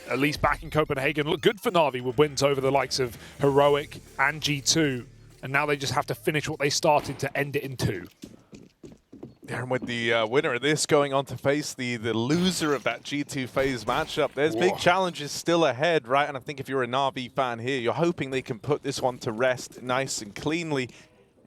at least back in Copenhagen, looked good for NaVi with wins over the likes of Heroic and G2. And now they just have to finish what they started to end it in 2. Yeah, and with the winner of this going on to face the loser of that G2 phase matchup, there's big challenges still ahead, right? And I think if you're a NaVi fan here, you're hoping they can put this one to rest nice and cleanly.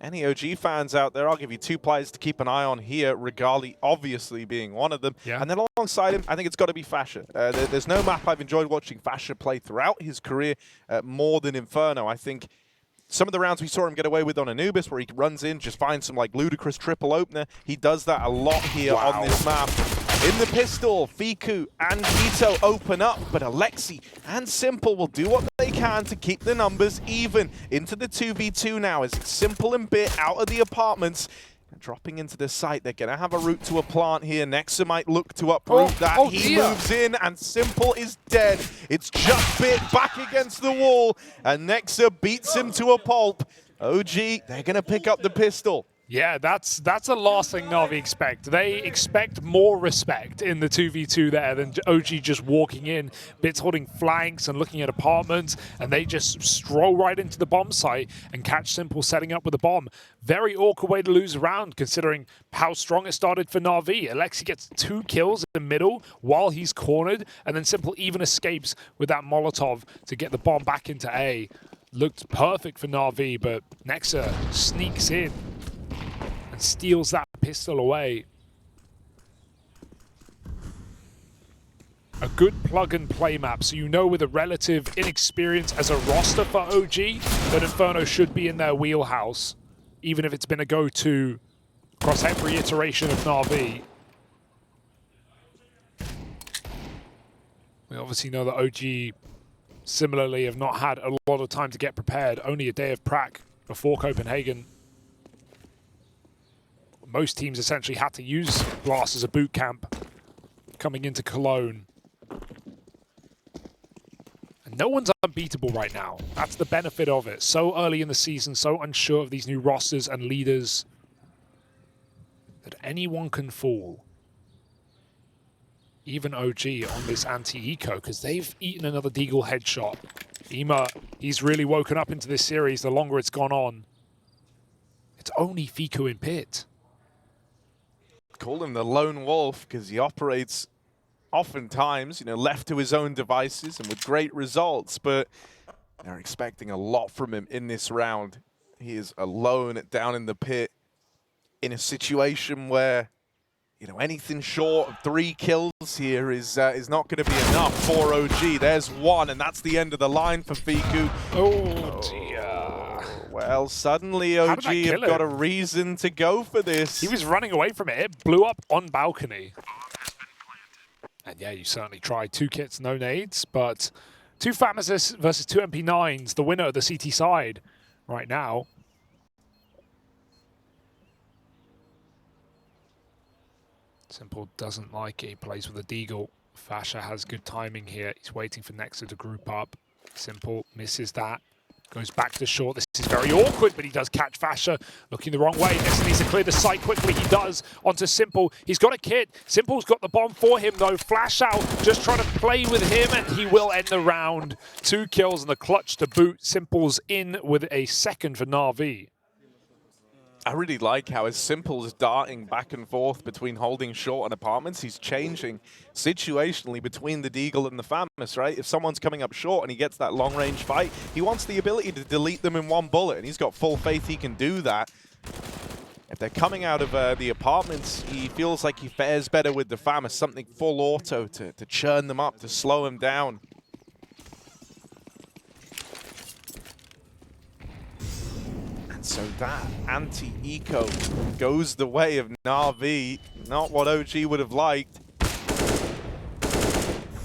Any OG fans out there, I'll give you 2 players to keep an eye on here, Regali obviously being one of them. Yeah. And then alongside him, I think it's got to be Fasha. There's no map I've enjoyed watching Fasha play throughout his career more than Inferno. I think some of the rounds we saw him get away with on Anubis, where he runs in, just finds some like ludicrous triple opener. He does that a lot here on this map. In the pistol, Fiku and Vito open up, but Alexi and Simple will do what they can to keep the numbers even into the 2v2 now, as Simple and Bit out of the apartments. Dropping into the site, they're going to have a route to a plant here. Nexa might look to uproot that. He moves in, and Simple is dead. It's just Bit back against the wall, and Nexa beats him to a pulp. OG, they're going to pick up the pistol. Yeah, that's the last thing NaVi expect. They expect more respect in the 2v2 there than OG just walking in, Bits holding flanks and looking at apartments, and they just stroll right into the bomb site and catch Simple setting up with a bomb. Very awkward way to lose a round, considering how strong it started for NaVi. Alexi gets 2 kills in the middle while he's cornered, and then Simple even escapes with that Molotov to get the bomb back into A. Looked perfect for NaVi, but Nexa sneaks in, steals that pistol away. A good plug-and-play map, so you know with a relative inexperience as a roster for OG that Inferno should be in their wheelhouse, even if it's been a go-to across every iteration of NaVi. We obviously know that OG similarly have not had a lot of time to get prepared, only a day of prac before Copenhagen. Most teams essentially had to use Blast as a boot camp coming into Cologne. And no one's unbeatable right now. That's the benefit of it. So early in the season, so unsure of these new rosters and leaders, that anyone can fall. Even OG on this anti-eco, because they've eaten another Deagle headshot. Ema, he's really woken up into this series the longer it's gone on. It's only Fiku in pit. Call him the lone wolf because he operates oftentimes, left to his own devices and with great results, but they're expecting a lot from him in this round. He is alone down in the pit in a situation where, anything short of 3 kills here is not going to be enough for OG. There's 1, and that's the end of the line for Fiku. Oh dear. Well, suddenly OG have got a reason to go for this. He was running away from it. It blew up on balcony. And yeah, you certainly tried. 2 kits, no nades, but 2 Fatmas versus 2 MP9s, the winner of the CT side right now. Simple doesn't like it. He plays with a Deagle. Fasha has good timing here. He's waiting for Nexa to group up. Simple misses that. Goes back to short. This is very awkward, but he does catch Fasha looking the wrong way. Nexa needs to clear the site quickly. He does onto Simple. He's got a kit. Simple's got the bomb for him, though. Flash out, just trying to play with him, and he will end the round. 2 kills and the clutch to boot. Simple's in with a second for NaVi. I really like how as Simple is darting back and forth between holding short and apartments, he's changing situationally between the Deagle and the Famous, right? If someone's coming up short and he gets that long-range fight, he wants the ability to delete them in 1 bullet, and he's got full faith he can do that. If they're coming out of the apartments, he feels like he fares better with the Famous, something full auto to churn them up, to slow him down. So that anti-eco goes the way of NaVi. Not what OG would have liked.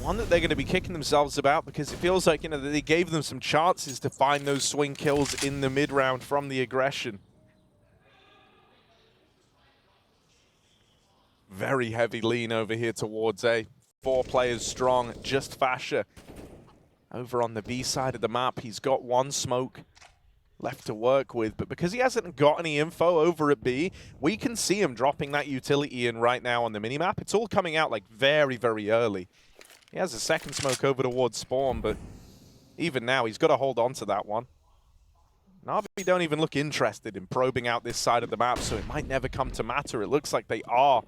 One that they're going to be kicking themselves about, because it feels like, that they gave them some chances to find those swing kills in the mid-round from the aggression. Very heavy lean over here towards A. 4 players strong, just Fasha. Over on the B side of the map, he's got 1 smoke left to work with, but because he hasn't got any info over at B, we can see him dropping that utility in right now on the minimap. It's all coming out like very, very early. He has a second smoke over towards spawn, but even now, he's got to hold on to that one. NaVi don't even look interested in probing out this side of the map, so it might never come to matter. It looks like they are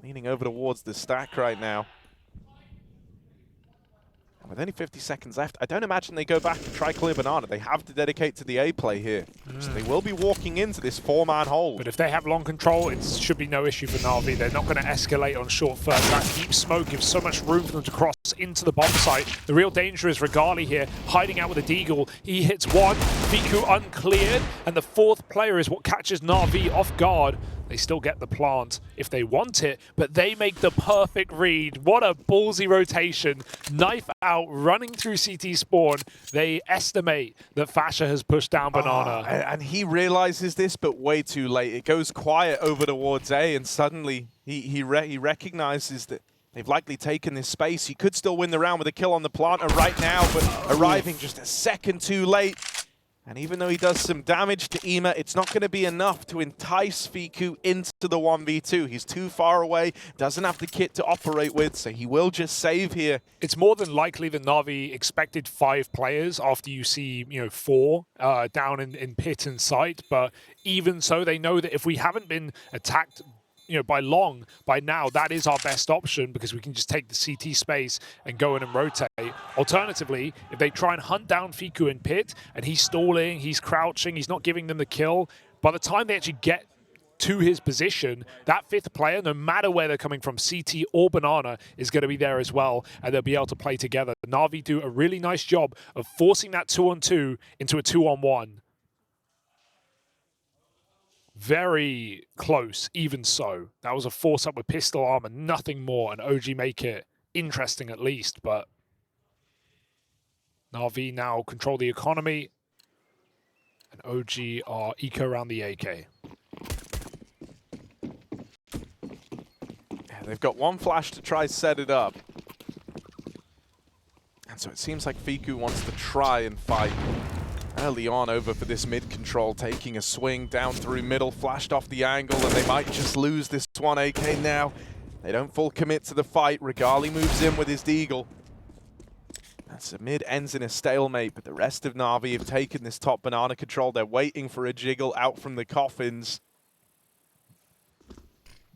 leaning over towards the stack right now. And with only 50 seconds left, I don't imagine they go back and try clear banana. They have to dedicate to the A play here. So they will be walking into this 4-man hold. But if they have long control, it should be no issue for NaVi. They're not going to escalate on short first. That deep smoke gives so much room for them to cross into the bomb site. The real danger is Regali here, hiding out with a deagle. He hits one, Fiku uncleared, and the fourth player is what catches NaVi off guard. They still get the plant if they want it, but they make the perfect read. What a ballsy rotation. Knife out, running through CT spawn. They estimate that Fasha has pushed down banana. And he realizes this, but way too late. It goes quiet over towards A, and suddenly he recognizes that they've likely taken this space. He could still win the round with a kill on the planter right now, but arriving just a second too late. And even though he does some damage to Ema, it's not going to be enough to entice Fiku into the 1v2. He's too far away, doesn't have the kit to operate with, so he will just save here. It's more than likely that NaVi expected 5 players after you see, 4 down in pit and site. But even so, they know that if we haven't been attacked by now, that is our best option because we can just take the CT space and go in and rotate. Alternatively, if they try and hunt down Fiku in pit and he's stalling, he's crouching, he's not giving them the kill, by the time they actually get to his position, that 5th player, no matter where they're coming from, CT or banana, is going to be there as well, and they'll be able to play together. NaVi do a really nice job of forcing that 2-on-2 into a 2-on-1. Very close, even so. That was a force up with pistol armor, nothing more, and OG make it interesting at least, but NaVi now control the economy, and OG are eco around the AK. Yeah, they've got one flash to try set it up. And so it seems like Fiku wants to try and fight early on over for this mid control, taking a swing down through middle, flashed off the angle, and they might just lose this one AK now. They don't full commit to the fight. Regali moves in with his deagle. That's a mid ends in a stalemate, but the rest of NaVi have taken this top banana control. They're waiting for a jiggle out from the coffins.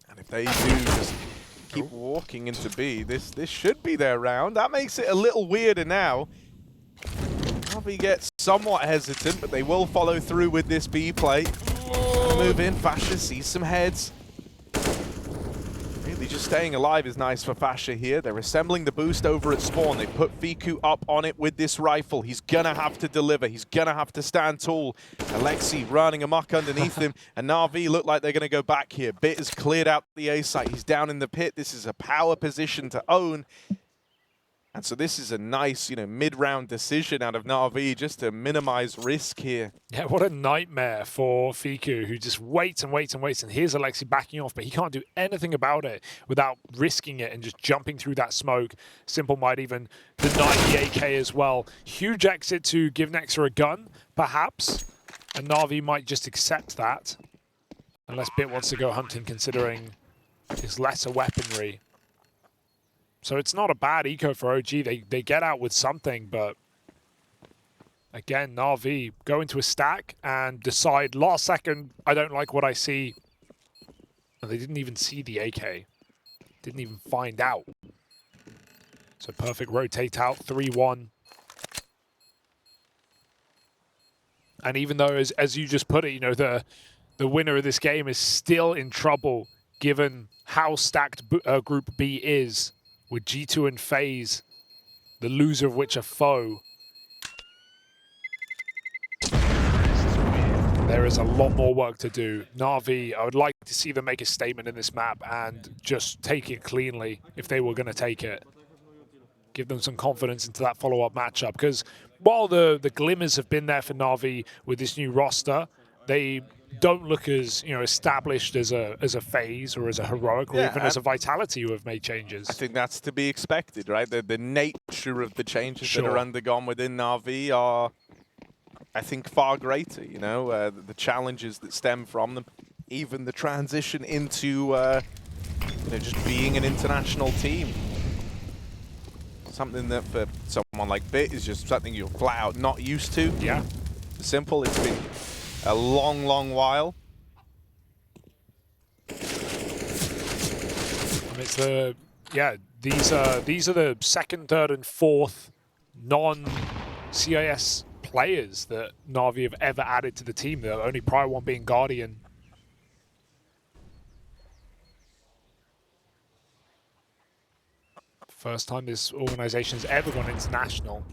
And if they do just keep walking into B, this should be their round. That makes it a little weirder now. NaVi gets somewhat hesitant, but they will follow through with this B play. Move in, Fasha sees some heads. Really just staying alive is nice for Fasha here. They're assembling the boost over at spawn. They put Fiku up on it with this rifle. He's gonna have to deliver. He's gonna have to stand tall. Alexi running amok underneath him, and NaVi look like they're gonna go back here. Bit has cleared out the A site. He's down in the pit. This is a power position to own. And so this is a nice, mid-round decision out of NaVi just to minimize risk here. Yeah, what a nightmare for Fiku, who just waits and waits and waits. And here's Alexi backing off, but he can't do anything about it without risking it and just jumping through that smoke. Simple might even deny the AK as well. Huge exit to give Nexa a gun, perhaps. And NaVi might just accept that. Unless Bit wants to go hunting, considering his lesser weaponry. So it's not a bad eco for OG. They get out with something, but again, NaVi go into a stack and decide last second, I don't like what I see. And they didn't even see the AK. Didn't even find out. So perfect rotate out, 3-1. And even though, as you just put it, the winner of this game is still in trouble given how stacked Group B is. With G2 and FaZe, the loser of which are foe. There is a lot more work to do. NaVi, I would like to see them make a statement in this map and just take it cleanly if they were going to take it. Give them some confidence into that follow-up matchup. Because while the glimmers have been there for NaVi with this new roster, they don't look as established as a FaZe or as a Heroic or even as a Vitality who have made changes. I think that's to be expected, right? The nature of the changes that are undergone within NaVi are, I think, far greater. The challenges that stem from them, even the transition into just being an international team. Something that for someone like Bit is just something you're flat out not used to. Yeah. Simple, it's been a long, long while. And it's the, yeah, these are the second, third, and fourth non-CIS players that NaVi have ever added to the team. The only prior one being Guardian. First time this organization has ever gone international.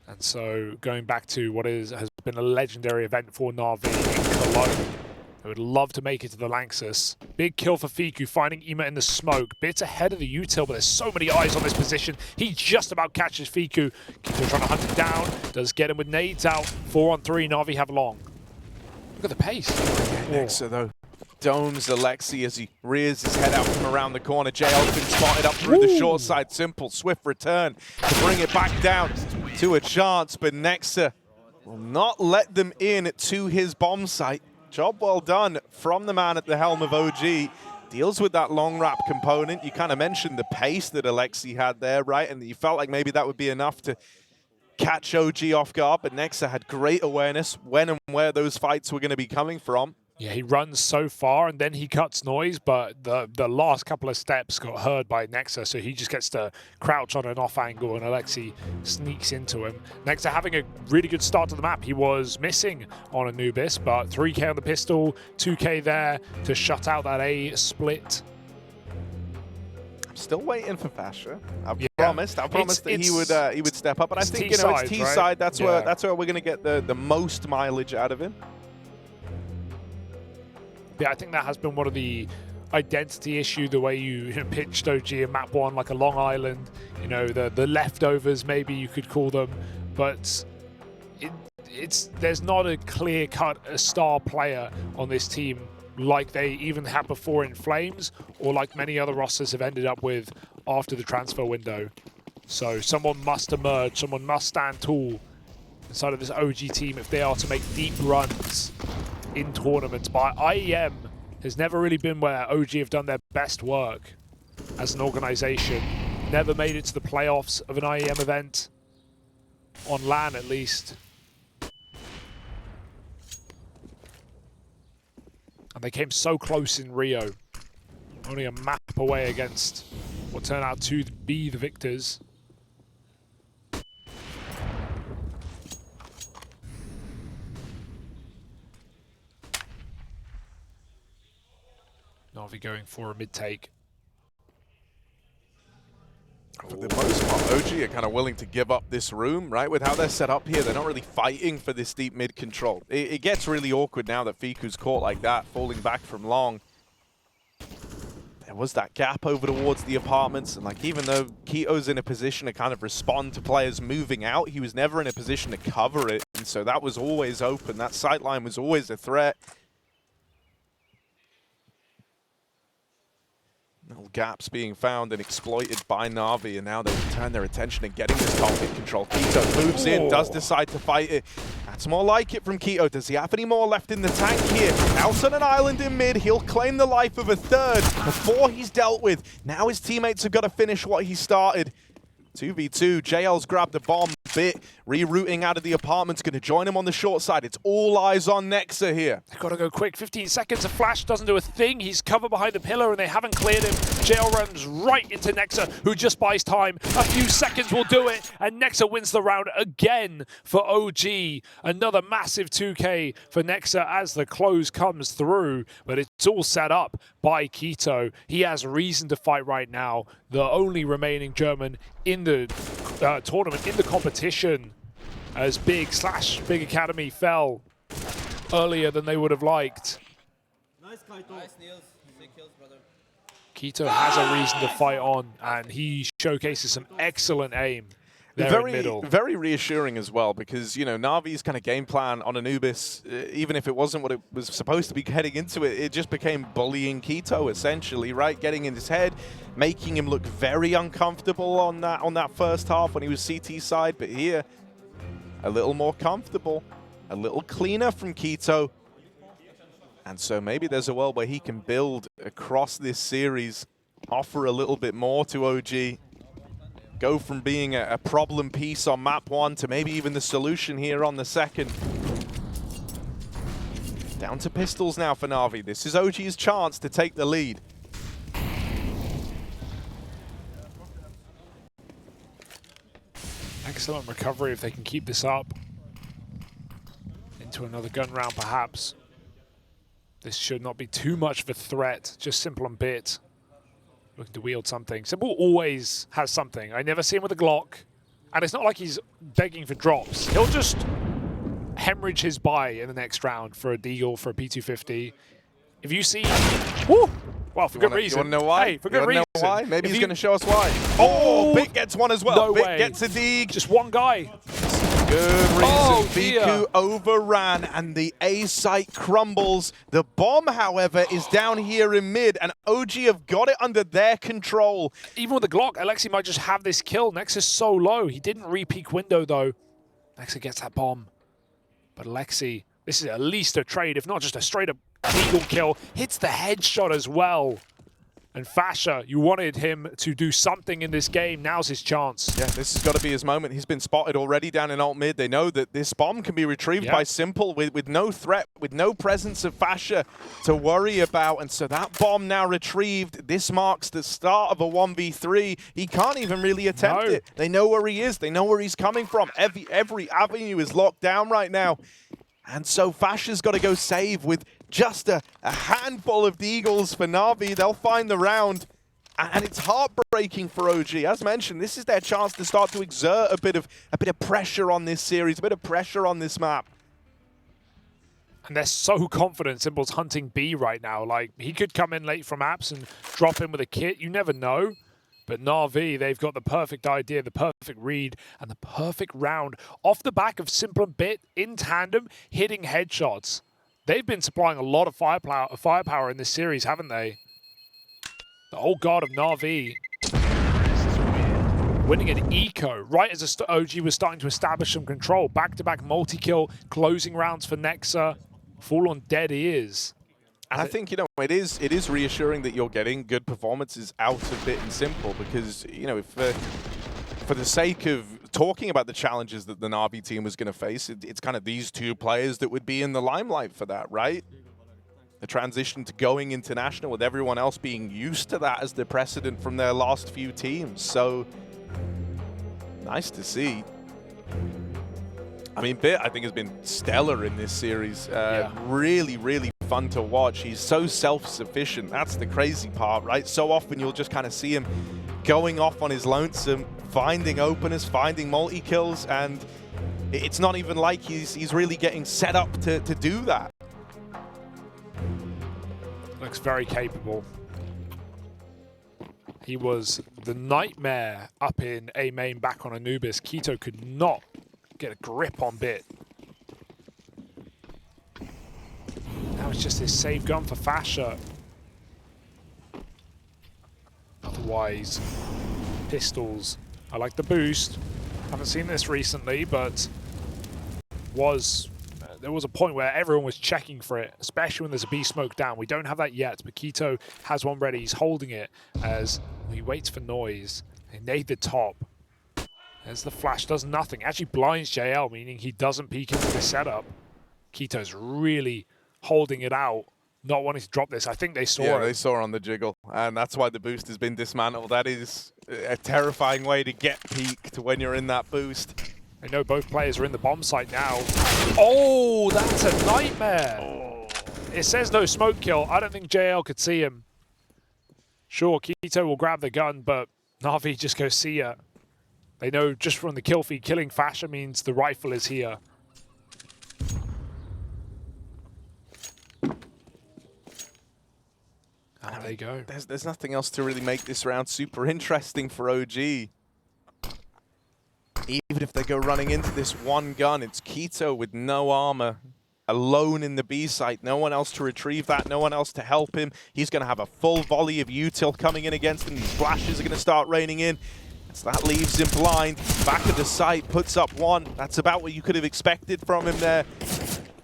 And so going back to what has been a legendary event for NaVi in Cologne, I would love to make it to the Lanxess. Big kill for Fiku, finding Ima in the smoke. Bits ahead of the util, but there's so many eyes on this position. He just about catches Fiku. Kito trying to hunt him down. Does get him with nades out. 4 on 3, NaVi have long. Look at the pace. Nexa, though, domes Alexi as he rears his head out from around the corner. JL's been spotted up through the short side. Simple, swift return to bring it back down to a chance, but Nexa will not let them in to his bomb site. Job well done from the man at the helm of OG. Deals with that long wrap component. You kind of mentioned the pace that Alexi had there, right? And you felt like maybe that would be enough to catch OG off guard, but Nexa had great awareness when and where those fights were going to be coming from. Yeah, he runs so far and then he cuts noise, but the last couple of steps got heard by Nexa, so he just gets to crouch on an off angle and Alexi sneaks into him. Nexa having a really good start to the map. He was missing on Anubis, but 3K on the pistol, 2K there to shut out that A split. I'm still waiting for Fasher. I promised that he would step up, but I think it's T side. Right? That's where we're going to get the most mileage out of him. Yeah, I think that has been one of the identity issue, the way you pitched OG in map 1 like a Long Island, you know, the leftovers maybe you could call them, but there's not a clear-cut star player on this team like they even had before in Flames, or like many other rosters have ended up with after the transfer window. So someone must emerge, someone must stand tall inside of this OG team if they are to make deep runs in tournaments. But IEM has never really been where OG have done their best work as an organization. Never made it to the playoffs of an IEM event, on LAN at least. And they came so close in Rio, only a map away against what turned out to be the victors. NaVi going for a mid-take. For the most part, OG are kind of willing to give up this room, right? With how they're set up here, they're not really fighting for this deep mid control. It gets really awkward now that Fiku's caught like that, falling back from long. There was that gap over towards the apartments, and like even though Kito's in a position to kind of respond to players moving out, he was never in a position to cover it, and so that was always open. That sightline was always a threat. Little gaps being found and exploited by NaVi, and now they turn their attention to getting this top mid control. Kito moves in, does decide to fight it. That's more like it from Kito. Does he have any more left in the tank here? Out on an island in mid, he'll claim the life of a third before he's dealt with. Now his teammates have got to finish what he started. 2v2, JL's grabbed the bomb. Bit rerouting out of the apartment's going to join him on the short side. It's all eyes on Nexa here. They've got to go quick. 15 seconds. A flash doesn't do a thing. He's covered behind a pillar and they haven't cleared him. JL runs right into Nexa, who just buys time. A few seconds will do it, and Nexa wins the round again for OG. Another massive 2K for Nexa as the close comes through, but it's all set up by Kito. He has reason to fight right now. The only remaining German in the tournament, in the competition, as Big Academy fell earlier than they would have liked. Nice, Niels. 6 kills, brother. Kito has a reason to fight on, and he showcases some excellent aim there in middle. Very reassuring as well, because, you know, NaVi's kind of game plan on Anubis, even if it wasn't what it was supposed to be heading into it, it just became bullying Kito, essentially, right? Getting in his head, making him look very uncomfortable on that first half when he was CT side, but here, a little more comfortable, a little cleaner from Kito. And so maybe there's a world where he can build across this series, offer a little bit more to OG. go from being a problem piece on map 1 to maybe even the solution here on the second. Down to pistols now for NaVi. This is OG's chance to take the lead. Excellent recovery if they can keep this up. Into another gun round, perhaps. This should not be too much of a threat. Just Simple and Bit looking to wield something. Simple always has something. I never see him with a Glock. And it's not like he's begging for drops. He'll just hemorrhage his buy in the next round for a Deagle, for a P250. If you see... Woo! Well, for good reason. You want to know why? Hey, for good reason. Know why? Maybe he's going to show us why. Oh, Bit gets one as well. No Bit way. gets a dig. Just one guy. Good reason. Oh, Biku overran and the A site crumbles. The bomb, however, is down here in mid, and OG have got it under their control. Even with the Glock, Alexi might just have this kill. Nex is so low. He didn't re-peek window, though. Nexa gets that bomb. But Alexi, this is at least a trade, if not just a straight-up eagle kill. Hits the headshot as well. And Fasha, you wanted him to do something in this game. Now's his chance. Yeah, this has got to be his moment. He's been spotted already down in alt mid. They know that this bomb can be retrieved by Simple with no threat, with no presence of Fasha to worry about. And so that bomb now retrieved. This marks the start of a 1v3. He can't even really attempt it. They know where he is. They know where he's coming from. Every avenue is locked down right now. And so Fasha's got to go save with just a handful of deagles for NaVi. They'll find the round. And it's heartbreaking for OG. As mentioned, this is their chance to start to exert a bit of pressure on this series, a bit of pressure on this map. And they're so confident Simple's hunting B right now. Like, he could come in late from apps and drop in with a kit. You never know. But NaVi, they've got the perfect idea, the perfect read, and the perfect round off the back of Simple and Bit in tandem, hitting headshots. They've been supplying a lot of firepower in this series, haven't they? The old god of NaVi. Winning an eco right as OG was starting to establish some control. Back-to-back multi-kill, closing rounds for Nexa. Full on dead ears. And I think, you know, it is reassuring that you're getting good performances out of Bit and Simple because, you know, if for the sake of talking about the challenges that the NaVi team was going to face, it's kind of these two players that would be in the limelight for that, right? The transition to going international with everyone else being used to that as the precedent from their last few teams. So, nice to see. I mean, Bit, I think, has been stellar in this series. Really, really fun to watch. He's so self-sufficient. That's the crazy part, right? So often you'll just kind of see him going off on his lonesome, finding openers, finding multi-kills, and it's not even like he's really getting set up to do that. Looks very capable. He was the nightmare up in A main back on Anubis. Keto could not get a grip on Bit. Now it's just this save gun for Fasha. Otherwise, pistols. I like the boost. Haven't seen this recently, but there was a point where everyone was checking for it, especially when there's a B smoke down. We don't have that yet, but Keto has one ready. He's holding it as he waits for noise. They nade the top. There's the flash, does nothing. Actually blinds JL, meaning he doesn't peek into the setup. Keto's really holding it out, not wanting to drop this. I think they saw it. Yeah, they saw on the jiggle, and that's why the boost has been dismantled. That is a terrifying way to get peeked when you're in that boost. I know both players are in the bomb site now. Oh, that's a nightmare. Oh. It says no smoke kill. I don't think JL could see him. Sure, Keto will grab the gun, but NaVi just goes see ya. They know just from the kill feed, killing Fasha means the rifle is here. And there you go. There's nothing else to really make this round super interesting for OG. Even if they go running into this one gun, it's Keto with no armor, alone in the B site. No one else to retrieve that, no one else to help him. He's going to have a full volley of util coming in against him. These flashes are going to start raining in. So that leaves him blind. Back of the site, puts up one. That's about what you could have expected from him there.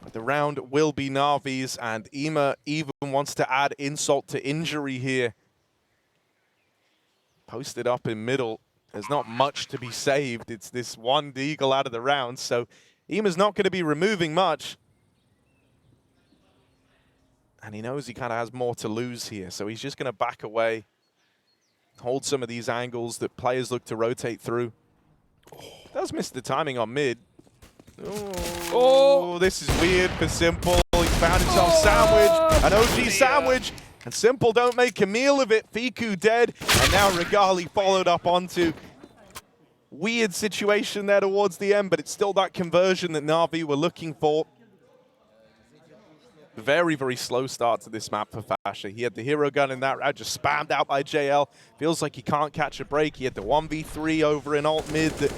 But the round will be NaVi's, and IEM even wants to add insult to injury here. Posted up in middle. There's not much to be saved. It's this one deagle out of the round, so IEM's not going to be removing much. And he knows he kind of has more to lose here, so he's just going to back away, hold some of these angles that players look to rotate through. Does miss the timing on mid. Oh, this is weird for Simple. He found himself sandwich, an OG sandwich, and Simple don't make a meal of it. Fiku dead, and now Regali followed up onto. Weird situation there towards the end, but it's still that conversion that NaVi were looking for. Very, very slow start to this map for Fasha. He had the hero gun in that round, just spammed out by JL. Feels like he can't catch a break. He had the 1v3 over in alt mid that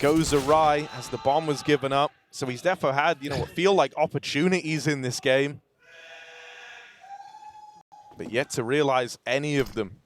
goes awry as the bomb was given up. So he's defo had, you know, what feel like opportunities in this game, but yet to realize any of them.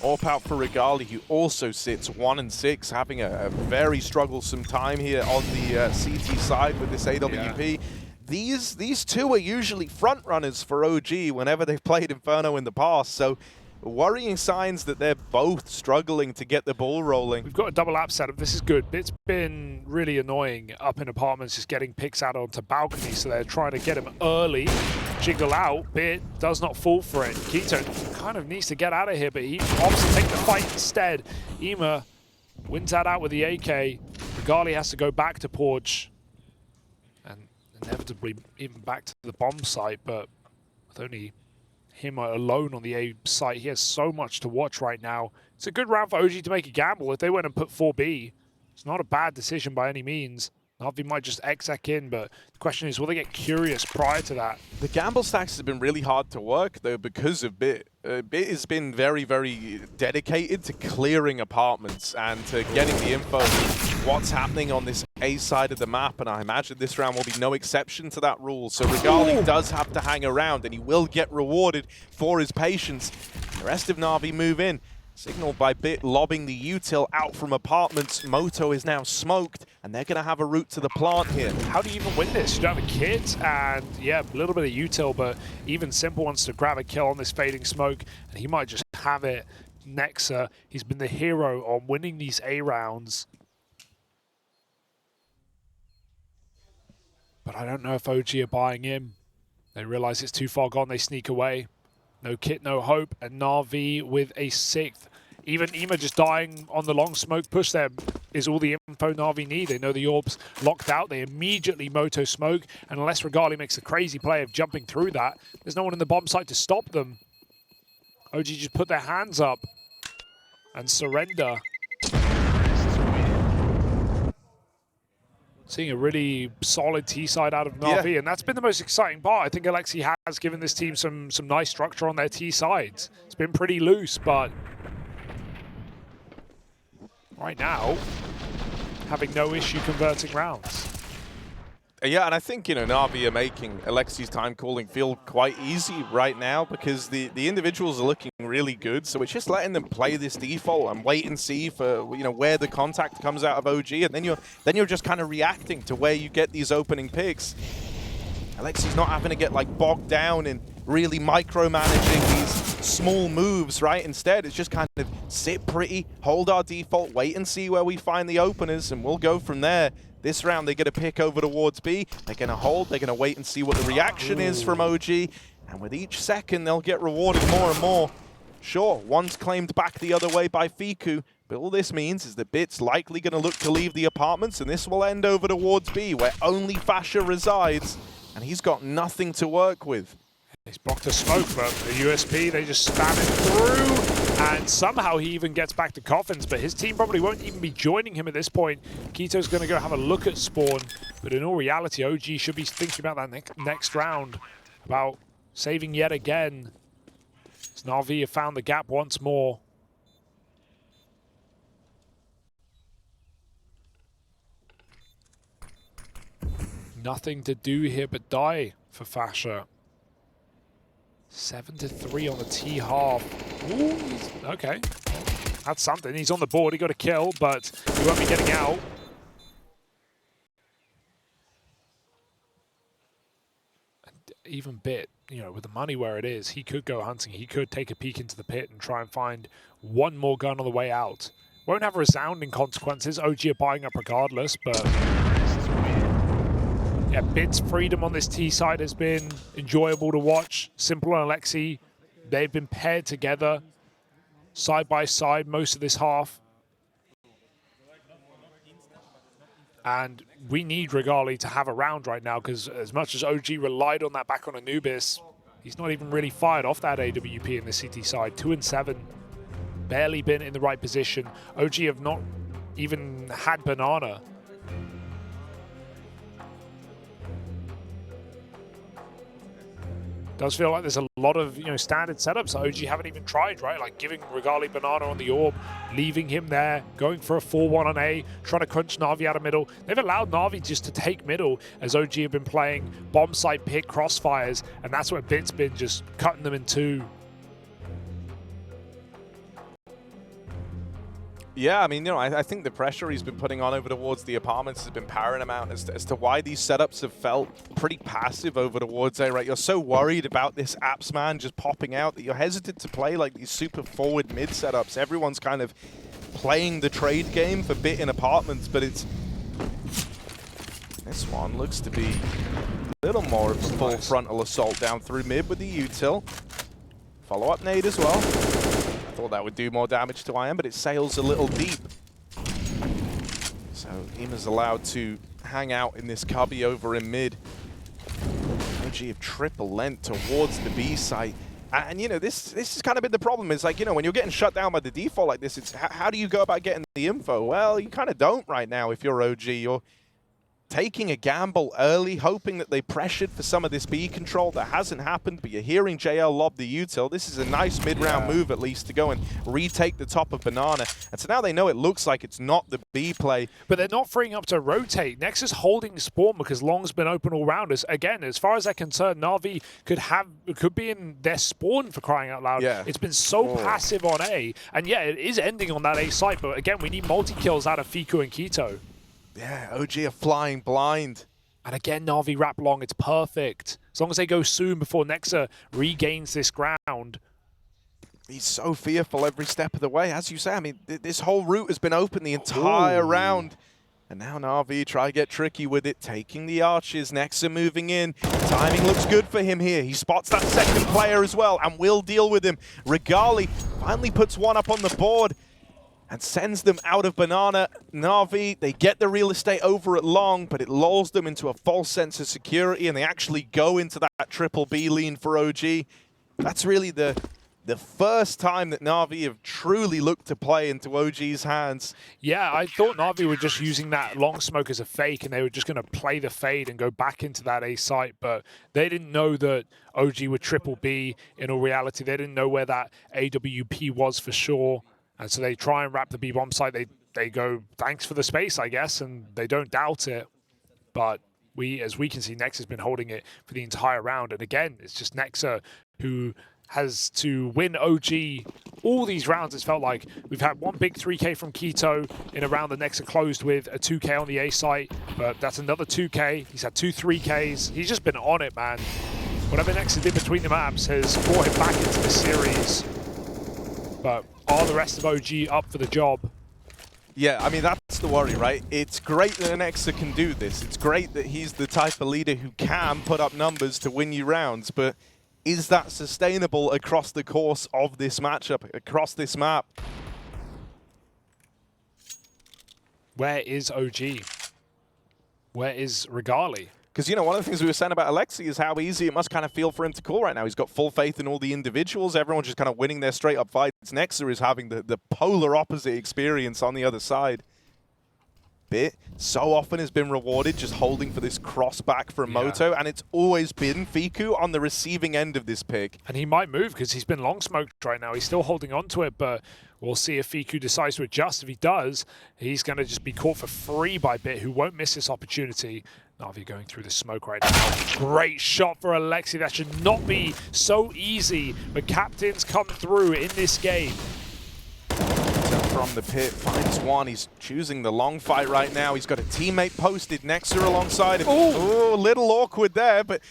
AWP out for Regali, who also sits 1-6, having a very strugglesome time here on the CT side with this AWP. Yeah. These two are usually front runners for OG whenever they've played Inferno in the past, so worrying signs that they're both struggling to get the ball rolling. We've got a double app setup. This is good. It's been really annoying up in apartments, just getting picks out onto balconies, so they're trying to get him early, jiggle out. Bit does not fall for it. Keto kind of needs to get out of here, but he opts to take the fight instead. IEM wins that out with the AK. Regali has to go back to Porch and inevitably even back to the bomb site, but with only him alone on the A site, he has so much to watch right now. It's a good round for OG to make a gamble. If they went and put 4B, it's not a bad decision by any means. NaVi might just exec in, but the question is, will they get curious prior to that? The gamble stacks have been really hard to work, though, because of Bit. Bit has been very, very dedicated to clearing apartments and to getting the info what's happening on this A side of the map, and I imagine this round will be no exception to that rule. So Regali does have to hang around, and he will get rewarded for his patience. The rest of NaVi move in. Signaled by Bit lobbing the util out from apartments. Moto is now smoked, and they're going to have a route to the plant here. How do you even win this? You don't have a kit, and yeah, a little bit of util, but even Simple wants to grab a kill on this fading smoke, and he might just have it. Nexa, he's been the hero on winning these A rounds. But I don't know if OG are buying in. They realize it's too far gone, they sneak away. No kit, no hope, and NaVi with a 6th. Even IEM just dying on the long smoke push there is all the info NaVi need. They know the orb's locked out. They immediately Moto smoke, and unless Regali makes a crazy play of jumping through that, there's no one in the bomb site to stop them. OG just put their hands up and surrender. Seeing a really solid T-side out of NaVi, and that's been the most exciting part. I think Alexi has given this team some nice structure on their T-sides. It's been pretty loose, but right now, having no issue converting rounds. Yeah, and I think, you know, NaVi are making Alexi's time calling feel quite easy right now because the individuals are looking really good. So it's just letting them play this default and wait and see for, you know, where the contact comes out of OG, and then you're just kind of reacting to where you get these opening picks. Alexi's not having to get like bogged down in really micromanaging these small moves, right? Instead, it's just kind of sit pretty, hold our default, wait and see where we find the openers, and we'll go from there. This round, they get a pick over towards B. They're going to hold. They're going to wait and see what the reaction is from OG. And with each second, they'll get rewarded more and more. Sure, one's claimed back the other way by Fiku, but all this means is that Bit's likely going to look to leave the apartments, and this will end over towards B, where only Fasha resides, and he's got nothing to work with. He's blocked a smoke, but the USP, they just spam it through, and somehow he even gets back to Coffins, but his team probably won't even be joining him at this point. Keto's going to go have a look at spawn, but in all reality, OG should be thinking about that next round, about saving yet again. As NaVi have found the gap once more. Nothing to do here but die for Fasha. 7-3 on the T half. Ooh, okay. That's something. He's on the board. He got a kill, but he won't be getting out. even Bit, you know, with the money where it is, he could go hunting. He could take a peek into the pit and try and find one more gun on the way out. Won't have resounding consequences. OG are buying up regardless, but yeah, Bit's freedom on this T side has been enjoyable to watch. Simple and Alexi, they've been paired together, side by side, most of this half. And we need Regali to have a round right now, because as much as OG relied on that back on Anubis, he's not even really fired off that AWP in the CT side. 2 and 7, barely been in the right position. OG have not even had Banana. Does feel like there's a lot of, you know, standard setups that OG haven't even tried, right? Like giving Regali Banana on the orb, leaving him there, going for a 4-1 on A, trying to crunch NaVi out of middle. They've allowed NaVi just to take middle, as OG have been playing bomb site pick crossfires, and that's where Bit's been just cutting them in two. Yeah, I mean, you know, I think the pressure he's been putting on over towards the apartments has been paramount as to why these setups have felt pretty passive over towards A, right? You're so worried about this apps man just popping out that you're hesitant to play like these super forward mid setups. Everyone's kind of playing the trade game for Bit in apartments, but it's... This one looks to be a little more of a full frontal assault down through mid with the util. Follow-up nade as well. Thought that would do more damage to IEM, but it sails a little deep. So IEM's allowed to hang out in this cubby over in mid. OG have triple lent towards the B site. And you know, this has kind of been the problem. Is like, you know, when you're getting shut down by the default like this, it's how do you go about getting the info? Well, you kind of don't right now if you're OG. You're taking a gamble early, hoping that they pressured for some of this B control. That hasn't happened, but you're hearing JL lob the util. This is a nice mid-round move, at least, to go and retake the top of Banana. And so now they know it looks like it's not the B play. But they're not freeing up to rotate. Nexus holding spawn because Long's been open all round. Again, as far as they're concerned, NaVi could be in their spawn, for crying out loud. Yeah. It's been so passive on A. And yeah, it is ending on that A site, but again, we need multi-kills out of Fiku and Keto. Yeah, OG are flying blind. And again, NaVi wrap long, it's perfect. As long as they go soon before Nexa regains this ground. He's so fearful every step of the way. As you say, I mean, this whole route has been open the entire round. And now NaVi try to get tricky with it, taking the arches. Nexa moving in. Timing looks good for him here. He spots that second player as well and will deal with him. Regali finally puts one up on the board and sends them out of Banana. NaVi, they get the real estate over at Long, but it lulls them into a false sense of security, and they actually go into that triple B lean for OG. That's really the first time that NaVi have truly looked to play into OG's hands. Yeah, I thought NaVi were just using that long smoke as a fake, and they were just going to play the fade and go back into that A site, but they didn't know that OG would triple B in all reality. They didn't know where that AWP was for sure. And so they try and wrap the B bomb site. They go, thanks for the space, I guess, and they don't doubt it. But as we can see, Nexa's been holding it for the entire round. And again, it's just Nexa who has to win OG all these rounds. It's felt like we've had one big 3K from Keto in a round that Nexa closed with a 2K on the A site, but that's another 2K. He's had 2 3Ks. He's just been on it, man. Whatever Nexa did between the maps has brought him back into the series. But are the rest of OG up for the job? Yeah, I mean, that's the worry, right? It's great that an Nexa can do this. It's great that he's the type of leader who can put up numbers to win you rounds, but is that sustainable across the course of this matchup, across this map? Where is OG? Where is Regali? Because, you know, one of the things we were saying about Alexi is how easy it must kind of feel for him to call right now. He's got full faith in all the individuals. Everyone's just kind of winning their straight-up fights. Nexa is having the polar opposite experience on the other side. Bit so often has been rewarded just holding for this cross back from Moto, and it's always been Fiku on the receiving end of this pick. And he might move because he's been long smoked right now. He's still holding on to it, but we'll see if Fiku decides to adjust. If he does, he's going to just be caught for free by Bit, who won't miss this opportunity. NaVi going through the smoke right now. Great shot for Alexi. That should not be so easy, but captains come through in this game. from the pit, finds one. He's choosing the long fight right now. He's got a teammate posted, Nexa alongside him. Oh, a little awkward there, but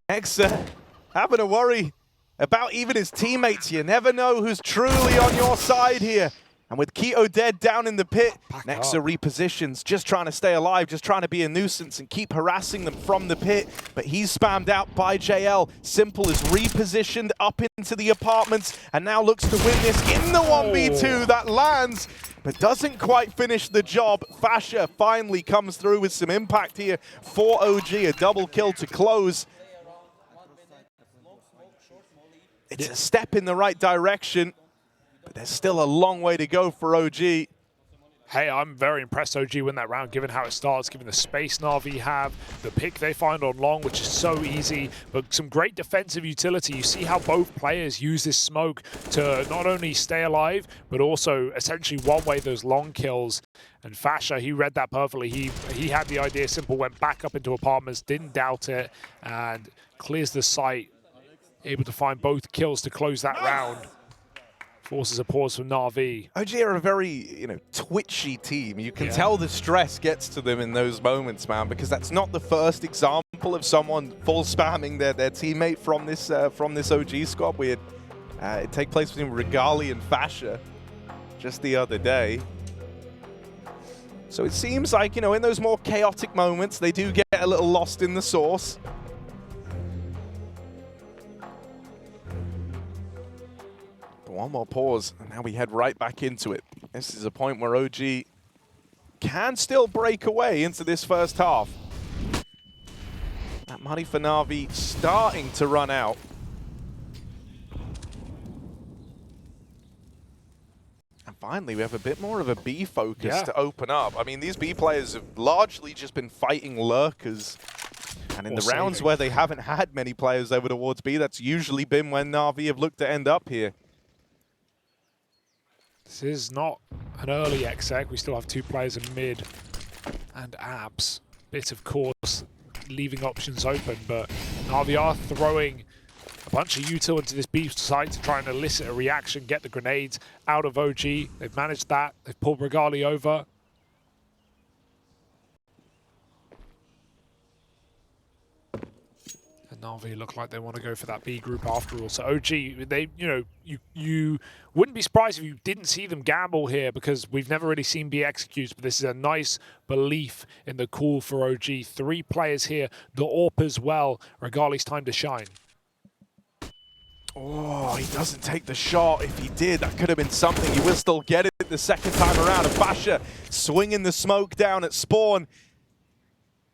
Nexa having a worry about even his teammates. You never know who's truly on your side here. And with Keto dead down in the pit, Nexa repositions, just trying to stay alive, just trying to be a nuisance and keep harassing them from the pit. But he's spammed out by JL. Simple is repositioned up into the apartments and now looks to win this in the 1v2 that lands, but doesn't quite finish the job. Fasha finally comes through with some impact here for OG, a double kill to close. It's a step in the right direction, but there's still a long way to go for OG. Hey, I'm very impressed OG win that round, given how it starts, given the space NaVi have, the pick they find on long, which is so easy, but some great defensive utility. You see how both players use this smoke to not only stay alive, but also essentially one-way those long kills. And Fasha, he read that perfectly. He had the idea, Simple went back up into apartments, didn't doubt it, and clears the site, able to find both kills to close that round. Forces a pause from NaVi. OG are a very, twitchy team. You can tell the stress gets to them in those moments, man, because that's not the first example of someone full spamming their teammate from this OG squad. We had it take place between Regali and Fasha just the other day. So it seems like, in those more chaotic moments, they do get a little lost in the sauce. One more pause, and now we head right back into it. This is a point where OG can still break away into this first half. That money for NaVi starting to run out. And finally, we have a bit more of a B focus to open up. I mean, these B players have largely just been fighting lurkers. And in the rounds where they haven't had many players over towards B, that's usually been when NaVi have looked to end up here. This is not an early exec. We still have two players in mid and abs. Bit, of course, leaving options open, but NaVi are throwing a bunch of util into this B site to try and elicit a reaction, get the grenades out of OG. They've managed that. They've pulled Regali over. And NaVi look like they want to go for that B group after all. So OG, they, you wouldn't be surprised if you didn't see them gamble here, because we've never really seen B executes, but this is a nice belief in the call for OG. 3 players here, the AWP as well. Regali's time to shine. Oh, he doesn't take the shot. If he did, that could have been something. He will still get it the second time around. And Fasha swinging the smoke down at spawn.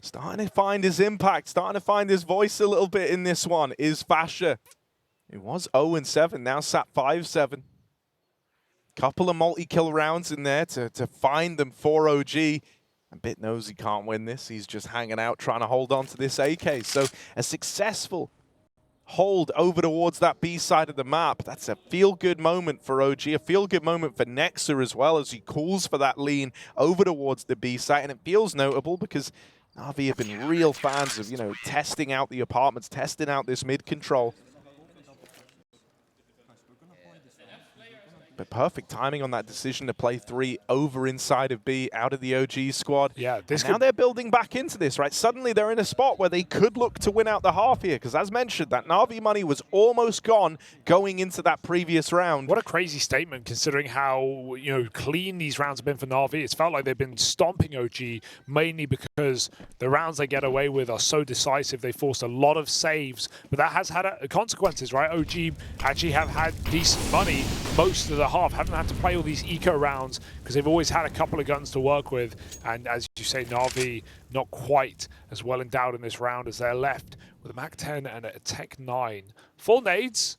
Starting to find his impact, starting to find his voice a little bit in this one is Fasha. It was 0-7, now sat 5-7. Couple of multi-kill rounds in there to find them for OG. And Bit knows he can't win this. He's just hanging out, trying to hold on to this AK. So a successful hold over towards that B side of the map. That's a feel-good moment for OG, a feel-good moment for Nexa as well, as he calls for that lean over towards the B site. And it feels notable because NaVi have been real fans of, testing out the apartments, testing out this mid-control. But perfect timing on that decision to play 3 over inside of B, out of the OG squad. Yeah, now they're building back into this, right? Suddenly they're in a spot where they could look to win out the half here, because as mentioned, that NaVi money was almost gone going into that previous round. What a crazy statement, considering how clean these rounds have been for NaVi. It's felt like they've been stomping OG, mainly because the rounds they get away with are so decisive. They forced a lot of saves, but that has had consequences, right? OG actually have had decent money most of the half, haven't had to play all these eco rounds because they've always had a couple of guns to work with. And as you say, NaVi not quite as well endowed in this round as they're left with a Mac 10 and a Tech 9. Full nades.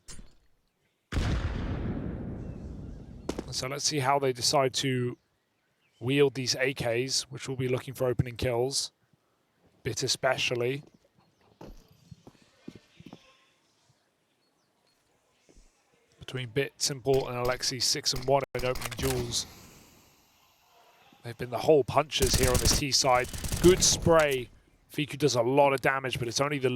So let's see how they decide to wield these AKs, which will be looking for opening kills. Bit especially. Between Bit, Simple, and Alexi, 6-1 in opening duels. They've been the whole punchers here on this T side. Good spray Fiku does a lot of damage, but it's only the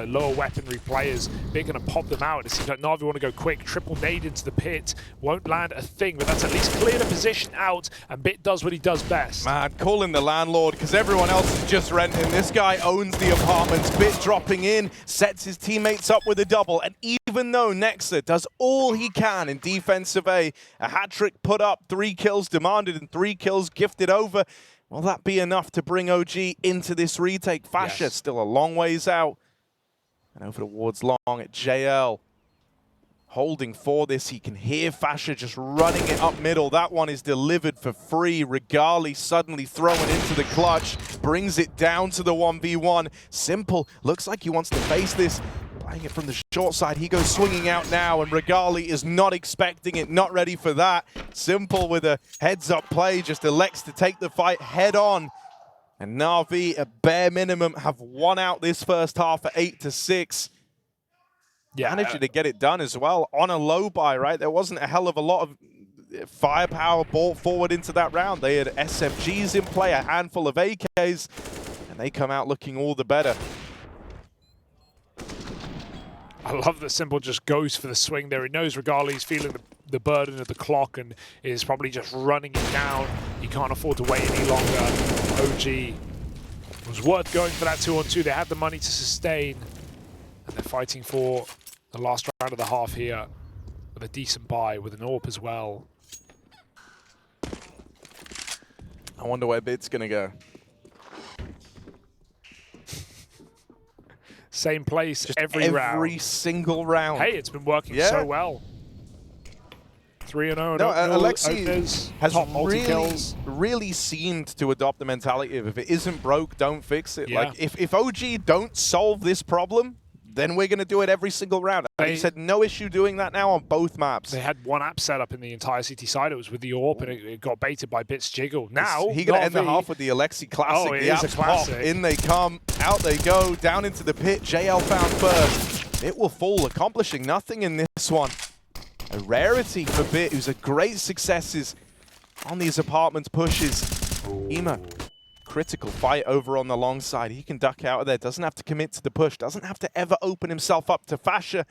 lower weaponry players. They're going to pop them out. It seems like NaVi want to go quick. Triple nade into the pit. Won't land a thing, but that's at least clear the position out, and Bit does what he does best. Man, calling the landlord because everyone else is just renting. This guy owns the apartments. Bit dropping in, sets his teammates up with a double, and even though Nexa does all he can in defensive A hat-trick put up, 3 kills demanded and 3 kills gifted over, will that be enough to bring OG into this retake? Fasha still a long ways out. And over towards long at JL. Holding for this, he can hear Fasha just running it up middle. That one is delivered for free. Regali suddenly throwing into the clutch, brings it down to the 1v1. Simple, looks like he wants to face this. Playing it from the short side, he goes swinging out now, and Regali is not expecting it, not ready for that. Simple with a heads-up play, just elects to take the fight head on. And NaVi, at bare minimum, have won out this first half at 8-6. Yeah, Managing to get it done as well on a low buy, right? There wasn't a hell of a lot of firepower brought forward into that round. They had SMGs in play, a handful of AKs, and they come out looking all the better. I love that Simple just goes for the swing there. He knows Regali's feeling the burden of the clock and is probably just running it down. He can't afford to wait any longer. OG was worth going for that 2-on-2. They had the money to sustain. And they're fighting for the last round of the half here with a decent buy, with an AWP as well. I wonder where Bit's going to go. Same place Just every round. Every single round. Hey, it's been working so well. 3-0. No, Alexi has top really seemed to adopt the mentality of if it isn't broke, don't fix it. Yeah. Like if OG don't solve this problem, then we're going to do it every single round. He said no issue doing that now on both maps. They had one app set up in the entire CT side. It was with the AWP, and it got baited by Bit's Jiggle. Now, he's going to end the half with the Alexi classic. Oh, it the is a apps pop, classic. in they come, out they go, down into the pit. JL found first. It will fall, accomplishing nothing in this one. A rarity for Bit, who's had great successes on these apartments pushes. Ema. Critical fight over on the long side. He can duck out of there, doesn't have to commit to the push, doesn't have to ever open himself up to Fasha,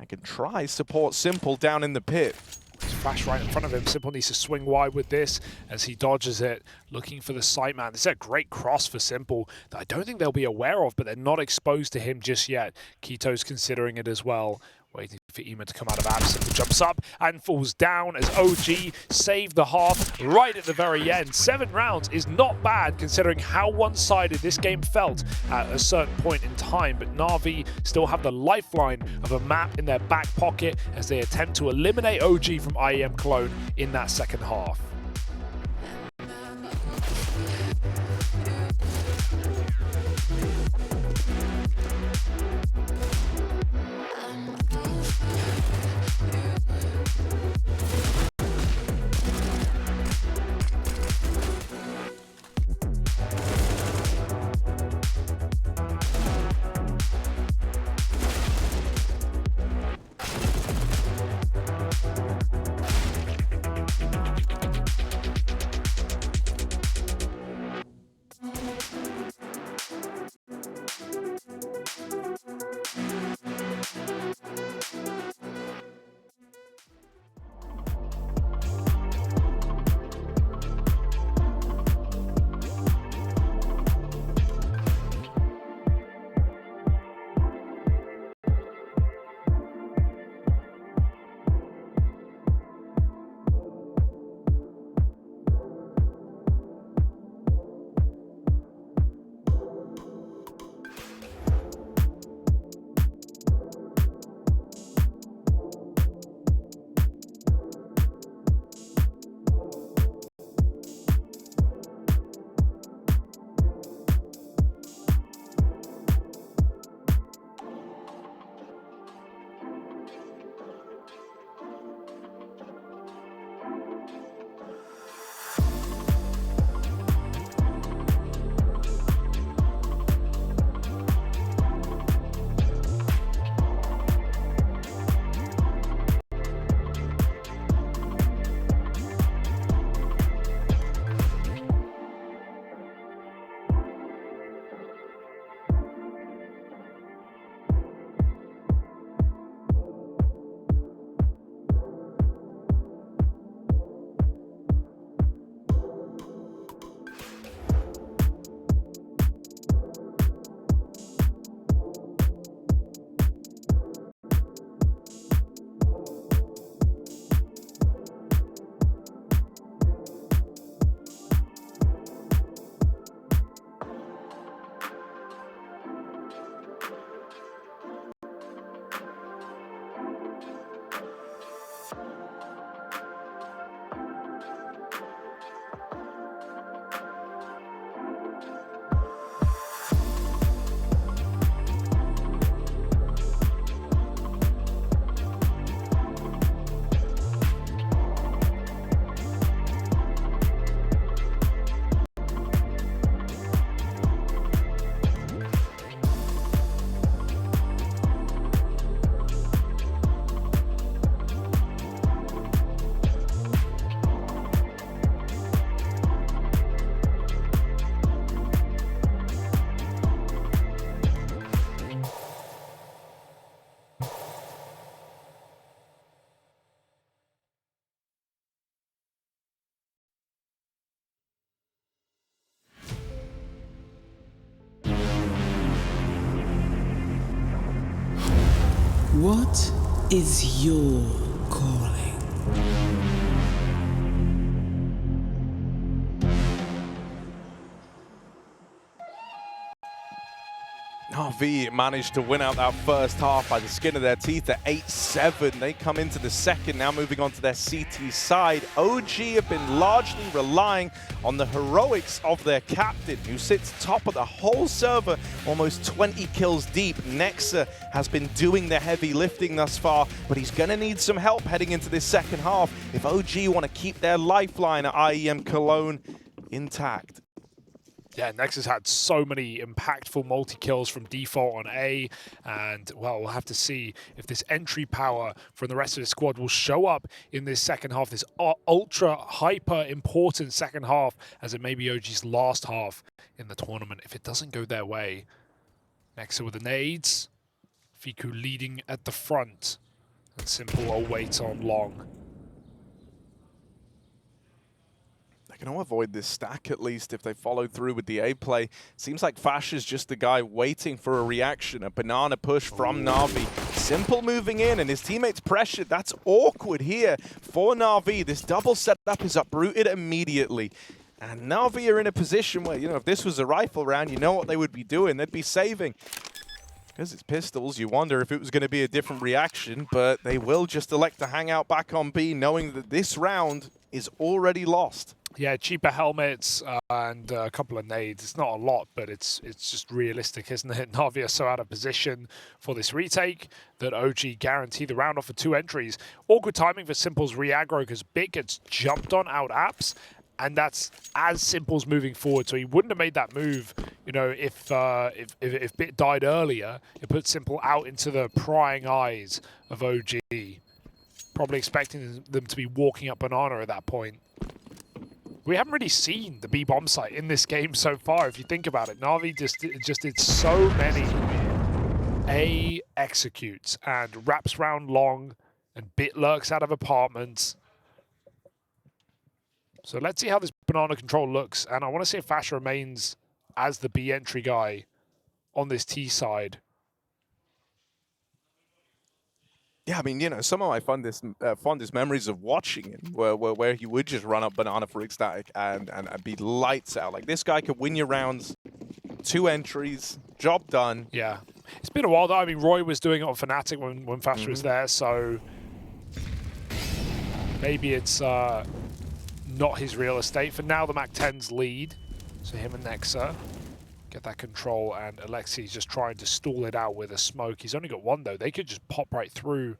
and can try support Simple down in the pit. Flash right in front of him. Simple needs to swing wide with this as he dodges it, looking for the sight man. This is a great cross for Simple that I don't think they'll be aware of, but they're not exposed to him just yet. Keto's considering it as well. Waiting for Ema to come out of abs. Simple jumps up and falls down as OG saved the half right at the very end. 7 rounds is not bad considering how one-sided this game felt at a certain point in time, but NaVi still have the lifeline of a map in their back pocket as they attempt to eliminate OG from IEM Cologne in that second half. What is your calling? NaVi managed to win out that first half by the skin of their teeth at 8-7. They come into the second, now moving on to their CT side. OG have been largely relying on the heroics of their captain, who sits top of the whole server, almost 20 kills deep. Nexa has been doing the heavy lifting thus far, but he's going to need some help heading into this second half if OG want to keep their lifeline at IEM Cologne intact. Yeah, Nexa's had so many impactful multi-kills from default on A, and, well, we'll have to see if this entry power from the rest of the squad will show up in this second half, this ultra hyper important second half, as it may be OG's last half in the tournament. If it doesn't go their way, Nexa with the nades, Fiku leading at the front, and Simple awaits on long. They can all avoid this stack at least if they follow through with the A play. Seems like Fash is just the guy waiting for a reaction, a banana push from NaVi. Simple moving in and his teammates pressured. That's awkward here for NaVi. This double setup is uprooted immediately. And NaVi are in a position where, you know, if this was a rifle round, you know what they would be doing. They'd be saving. Because it's pistols, you wonder if it was going to be a different reaction, but they will just elect to hang out back on B, knowing that this round is already lost. Yeah, cheaper helmets and a couple of nades. It's not a lot, but it's just realistic, isn't it? NaVi are so out of position for this retake that OG guarantee the round off for 2 entries. Awkward timing for Simple's re-aggro because Bit gets jumped on out apps, and that's as Simple's moving forward. So he wouldn't have made that move, you know, if Bit died earlier. It puts Simple out into the prying eyes of OG. Probably expecting them to be walking up banana at that point. We haven't really seen the B bomb site in this game so far, if you think about it. NaVi just did so many A executes and wraps round long and Bit lurks out of apartments. So let's see how this banana control looks, and I want to see if Fash remains as the B entry guy on this T side. Yeah, I mean, you know, some of my fondest memories of watching him where he would just run up banana for ecstatic and be lights out. Like, this guy could win your rounds, 2 entries, job done. Yeah. It's been a while, though. I mean, Roy was doing it on Fnatic when Fash was there, so maybe it's not his real estate. For now, the Mac-10's lead, so him and Nexa get that control, and Alexi's just trying to stall it out with a smoke. He's only got 1, though. They could just pop right through.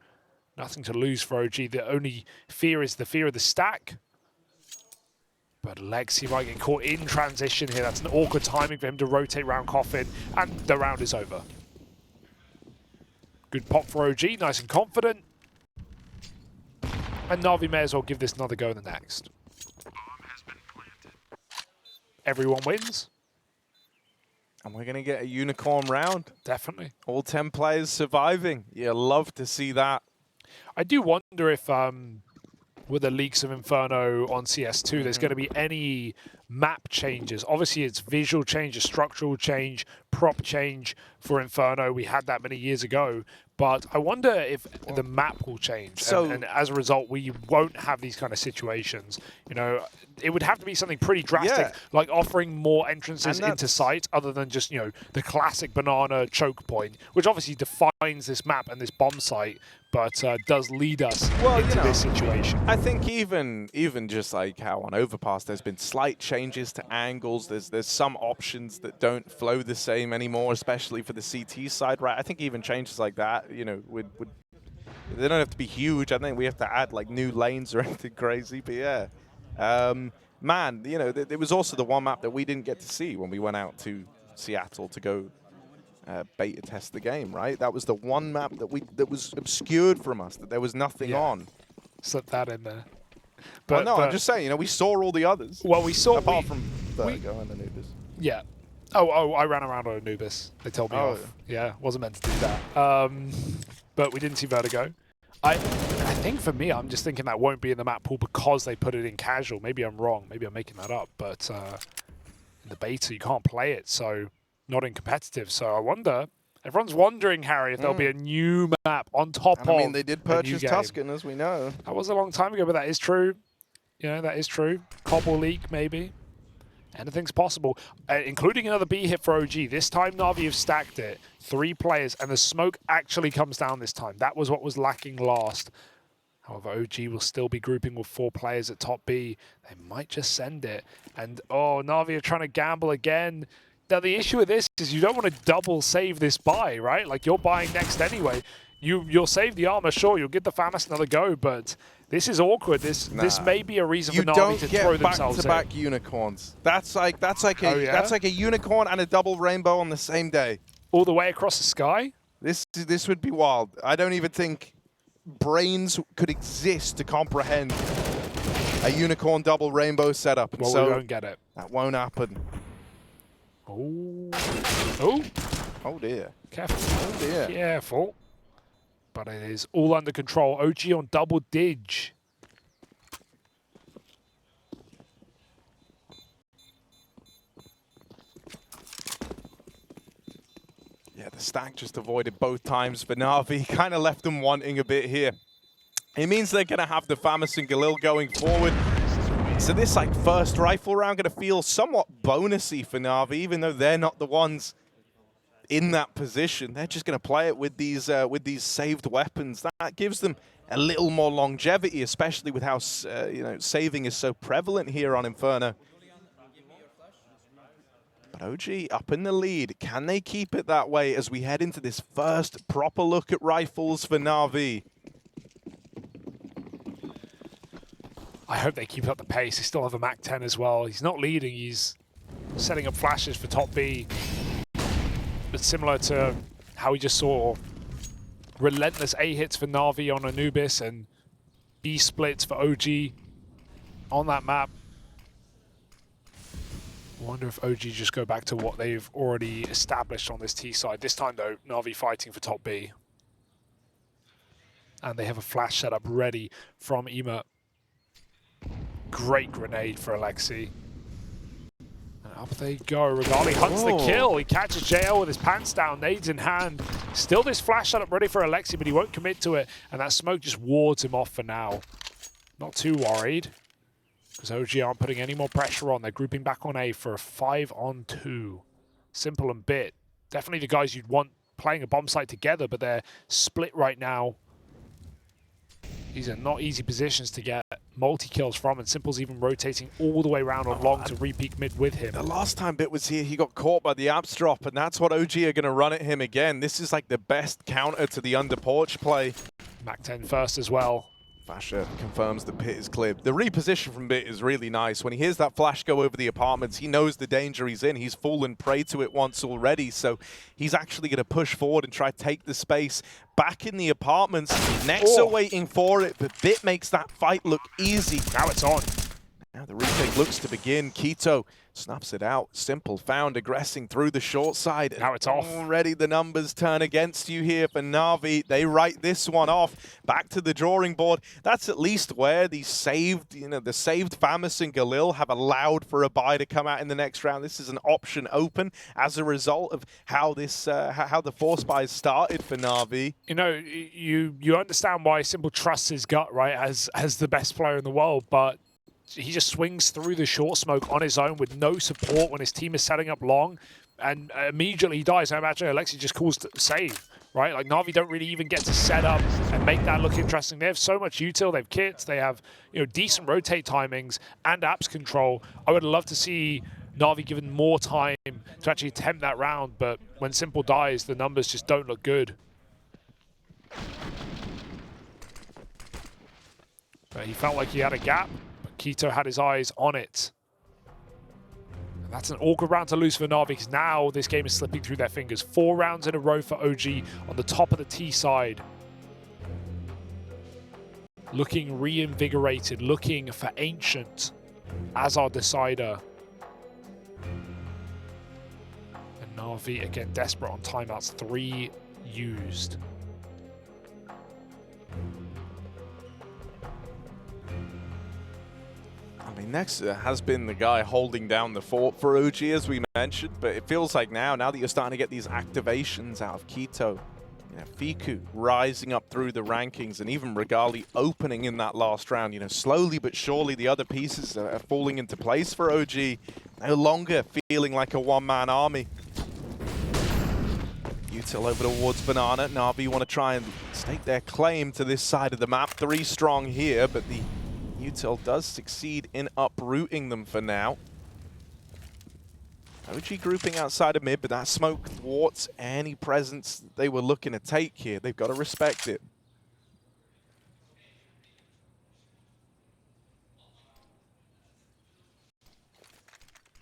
Nothing to lose for OG. The only fear is the fear of the stack. But Alexi might get caught in transition here. That's an awkward timing for him to rotate round Coffin, and the round is over. Good pop for OG, nice and confident. And NaVi may as well give this another go in the next. Everyone wins. And we're going to get a unicorn round. Definitely. All 10 players surviving. You love to see that. I do wonder if, with the leaks of Inferno on CS2, there's going to be any map changes. Obviously, it's visual change, a structural change, prop change for Inferno. We had that many years ago. But I wonder if the map will change. So, and as a result, we won't have these kind of situations. You know, it would have to be something pretty drastic, like offering more entrances into sight other than just, you know, the classic banana choke point, which obviously defines this map and this bomb site, but does lead us into this situation. I think even just like how on Overpass there's been slight changes to angles. There's some options that don't flow the same anymore, especially for the CT side, right? I think even changes like that, you know, they don't have to be huge. I think we have to add like new lanes or anything crazy, but yeah. Man, you know, there was also the one map that we didn't get to see when we went out to Seattle to go beta test the game, right? That was the one map that was obscured from us, that there was nothing on. Slip that in there. But no, I'm just saying, you know, we saw all the others. Well, we saw apart from Virgo and Anubis. Yeah. Oh, I ran around on Anubis. They told me off. Yeah, wasn't meant to do that. But we didn't see Vertigo. I think for me, I'm just thinking that won't be in the map pool because they put it in casual. Maybe I'm wrong. Maybe I'm making that up. But in the beta, you can't play it, so not in competitive. So I wonder Everyone's wondering, Harry, if there'll be a new map on top And of I mean, they did a new purchase game. Tuscan, as we know. That was a long time ago, but that is true. You know, that is true. Cobble leak, maybe. Anything's possible, including another B hit for OG. This time, Na'Vi have stacked it. 3 players, and the smoke actually comes down this time. That was what was lacking last. However, OG will still be grouping with 4 players at top B. They might just send it. And, oh, Na'Vi are trying to gamble again. Now, the issue with this is you don't want to double save this buy, right? Like, you're buying next anyway. You'll save the armor, sure, you'll give the FAMAS another go, but this is awkward. This may be a reason for Na'Vi to throw themselves in. You don't get back-to-back unicorns. That's like a unicorn and a double rainbow on the same day. All the way across the sky? This would be wild. I don't even think brains could exist to comprehend a unicorn double rainbow setup. And well, so we won't get it. That won't happen. Oh. Oh. Oh dear. Careful. Oh dear. Careful. But it is all under control. OG on double dig. Yeah, the stack just avoided both times for Na'Vi. Kind of left them wanting a bit here. It means they're going to have the FAMAS and Galil going forward. So this like first rifle round going to feel somewhat bonusy for Na'Vi, even though they're not the ones in that position. They're just going to play it with these saved weapons. That gives them a little more longevity, especially with how you know, saving is so prevalent here on Inferno. But OG up in the lead. Can they keep it that way as we head into this first proper look at rifles for Na'Vi? I hope they keep up the pace. They still have a Mac 10 as well. He's not leading. He's setting up flashes for top B. But similar to how we just saw relentless A hits for Na'Vi on Anubis and B splits for OG on that map. I wonder if OG just go back to what they've already established on this T side. This time though, Na'Vi fighting for top B. And they have a flash setup ready from Ema. Great grenade for Alexi. And up they go. Regali hunts the kill. He catches JL with his pants down, nades in hand. Still this flash setup ready for Alexi, but he won't commit to it. And that smoke just wards him off for now. Not too worried, because OG aren't putting any more pressure on. They're grouping back on A for a 5-on-2. Simple and Bit. Definitely the guys you'd want playing a bomb site together, but they're split right now. These are not easy positions to get multi-kills from, and Simple's even rotating all the way around on long to re-peek mid with him. The last time Bit was here, he got caught by the Apps drop, and that's what OG are going to run at him again. This is like the best counter to the under porch play. Mac 10 first as well. Fasher confirms the pit is cleared. The reposition from Bit is really nice. When he hears that flash go over the apartments, he knows the danger he's in. He's fallen prey to it once already, so he's actually going to push forward and try to take the space back in the apartments. Nexa waiting for it, but Bit makes that fight look easy. Now it's on. Now the retake looks to begin. Keto snaps it out. Simple found aggressing through the short side. Now it's off. Already the numbers turn against you here for Na'Vi. They write this one off. Back to the drawing board. That's at least where the saved, the saved FAMAS and Galil have allowed for a buy to come out in the next round. This is an option open as a result of how this, how the force buys started for Na'Vi. You know, you understand why Simple trusts his gut, right, as the best player in the world, but he just swings through the short smoke on his own with no support when his team is setting up long, and immediately he dies. I imagine Alexi just calls to save, right? Like, Na'Vi don't really even get to set up and make that look interesting. They have so much util. They have kits. They have, decent rotate timings and apps control. I would love to see Na'Vi given more time to actually attempt that round, but when Simple dies, the numbers just don't look good. But he felt like he had a gap. Keto had his eyes on it. And that's an awkward round to lose for Na'Vi, because now this game is slipping through their fingers. 4 rounds in a row for OG on the top of the T side. Looking reinvigorated, looking for Ancient as our decider. And Na'Vi again desperate on timeouts. 3 used. I I mean, nexa has been the guy holding down the fort for OG, as we mentioned, but it feels like now that you're starting to get these activations out of k1to, Fiku rising up through the rankings, and even Regali opening in that last round. Slowly but surely the other pieces are falling into place for OG, no longer feeling like a one-man army. Util over towards Banana. NaVi want to try and stake their claim to this side of the map. 3 strong here, but the Util does succeed in uprooting them for now. OG grouping outside of mid, but that smoke thwarts any presence they were looking to take here. They've got to respect it.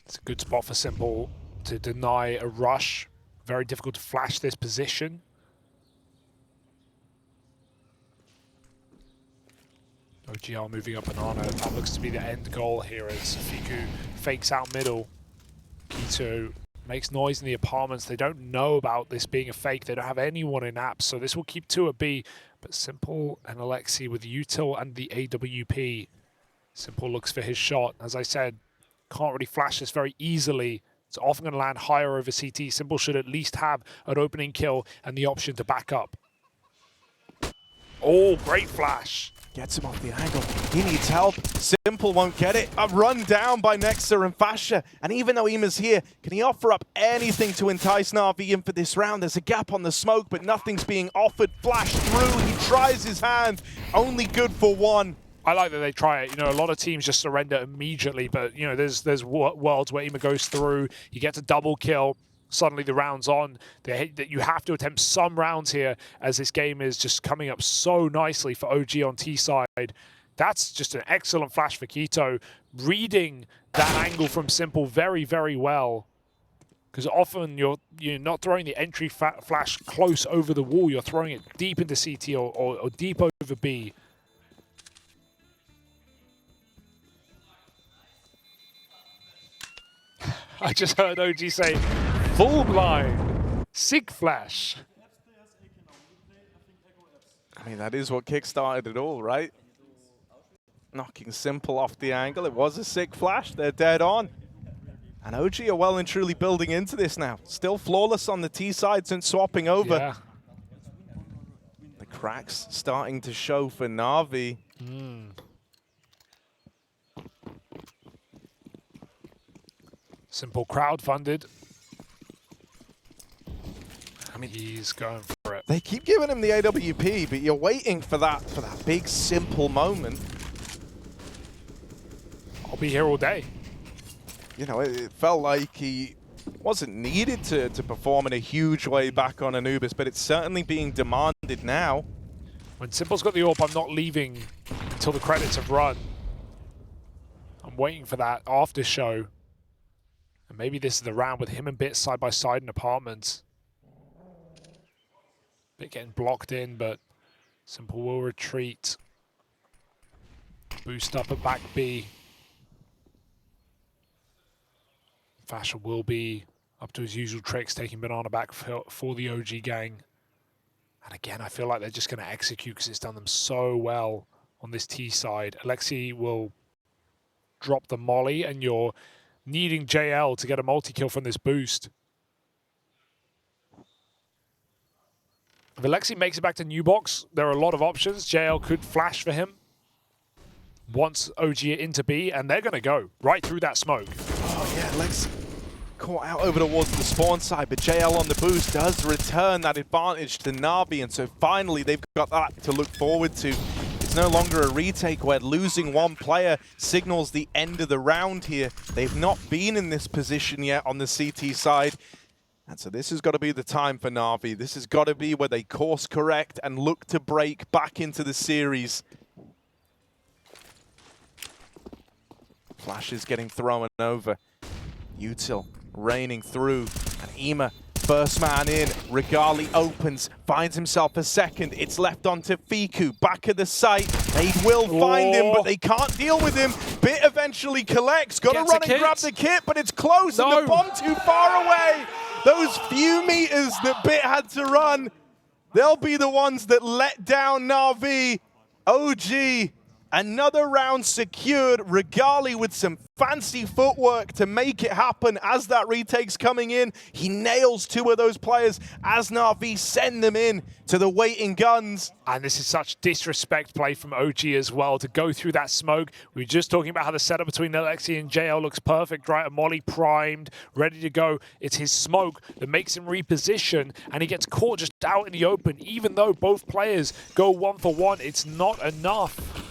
It's a good spot for Simple to deny a rush. Very difficult to flash this position. OGR moving up Banana. That looks to be the end goal here as Fiku fakes out middle. k1to makes noise in the apartments. They don't know about this being a fake. They don't have anyone in apps, so this will keep 2 at B. But Simple and Alexi with Util and the AWP. Simple looks for his shot. As I said, can't really flash this very easily. It's often going to land higher over CT. Simple should at least have an opening kill and the option to back up. Oh, great flash. Gets him off the angle. He needs help. Simple won't get it. A run down by Nexa and Fasha. And even though IEM's here, can he offer up anything to entice NaVi in for this round? There's a gap on the smoke, but nothing's being offered. Flash through. He tries his hand. Only good for 1. I like that they try it. A lot of teams just surrender immediately, but there's worlds where IEM goes through, you get a double kill, suddenly the round's on. You have to attempt some rounds here as this game is just coming up so nicely for OG on T side. That's just an excellent flash for k1to, reading that angle from Simple very, very well. Because often you're not throwing the entry flash close over the wall, you're throwing it deep into CT or deep over B. I just heard OG say, full blind, sig flash. I mean, that is what kickstarted it all, right? Knocking Simple off the angle. It was a sig flash. They're dead on. And OG are well and truly building into this now. Still flawless on the T side since swapping over. Yeah. The cracks starting to show for NaVi. Simple crowdfunded. I mean, he's going for it. They keep giving him the AWP, but you're waiting for that big Simple moment. I'll be here all day. It felt like he wasn't needed to perform in a huge way back on Anubis, but it's certainly being demanded now. When Simple's got the AWP, I'm not leaving until the credits have run. I'm waiting for that after show. And maybe this is the round with him and Bit side by side in apartments. Bit getting blocked in, but Simple will retreat. Boost up at back B. Fasher will be up to his usual tricks, taking Banana back for the OG gang. And again, I feel like they're just going to execute because it's done them so well on this T side. Alexi will drop the molly, and you're needing JL to get a multi-kill from this boost. If Alexi makes it back to New Box, there are a lot of options. JL could flash for him. Wants OG into B, and they're going to go right through that smoke. Oh yeah, Alexi caught out over towards the spawn side, but JL on the boost does return that advantage to NaVi, and so finally they've got that to look forward to. It's no longer a retake where losing one player signals the end of the round here. They've not been in this position yet on the CT side. And so this has got to be the time for NaVi. This has got to be where they course correct and look to break back into the series. Flashes getting thrown over. Util raining through. And IEM, first man in. Regali opens, finds himself a second. It's left onto Fiku, back of the site. They will find him, but they can't deal with him. Bit eventually collects. Got to run and grab the kit, but it's close and the bomb too far away. Those few meters that Bit had to run, they'll be the ones that let down NaVi. OG Another round secured. Regali with some fancy footwork to make it happen as that retake's coming in. He nails two of those players as NaVi send them in to the waiting guns. And this is such disrespect play from OG as well to go through that smoke. We were just talking about how the setup between Alexi and JL looks perfect, right? And Molly primed, ready to go. It's his smoke that makes him reposition, and he gets caught just out in the open. Even though both players go 1-for-1, it's not enough.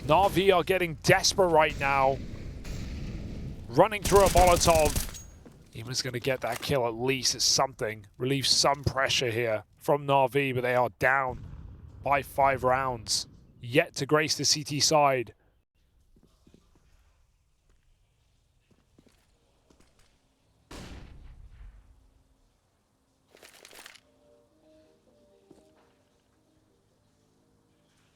NaVi are getting desperate right now. Running through a Molotov. Eva's going to get that kill at least. It's something. Relieve some pressure here from NaVi, but they are down by 5 rounds. Yet to grace the CT side.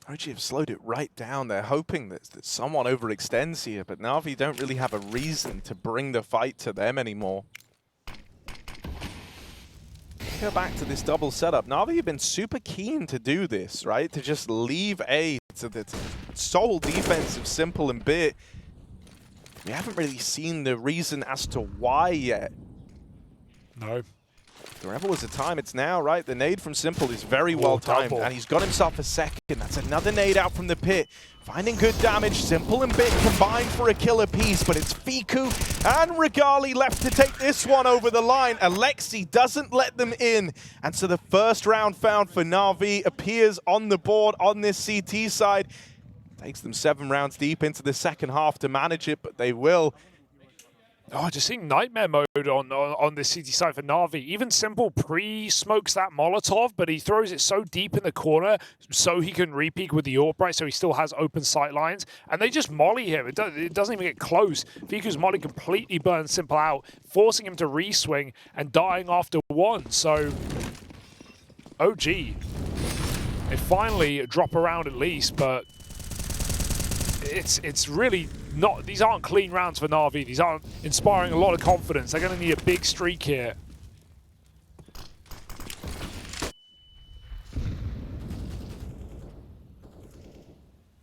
OG have slowed it right down. They're hoping that someone overextends here, but NaVi don't really have a reason to bring the fight to them anymore. Go back to this double setup. NaVi have been super keen to do this, right? To just leave A to the sole defense of Simple and Bit. We haven't really seen the reason as to why yet. No. There ever was a time, it's now, right? The nade from Simple is very well timed, and he's got himself a second. That's another nade out from the pit. Finding good damage. Simple and Bit combined for a kill apiece, but it's Fiku and Regali left to take this one over the line. Alexi doesn't let them in, and so the first round found for NaVi appears on the board on this CT side. Takes them 7 rounds deep into the second half to manage it, but they will. Oh, just seeing Nightmare mode on this CT side for NaVi. Even Simple pre-smokes that Molotov, but he throws it so deep in the corner so he can re-peek with the AWP, right? So he still has open sight lines. And they just molly him. It doesn't even get close. Fiku's molly completely burns Simple out, forcing him to re-swing and dying after 1. So, OG. They finally drop around at least, but it's really not. These aren't clean rounds for NaVi. These aren't inspiring a lot of confidence. They're going to need a big streak here.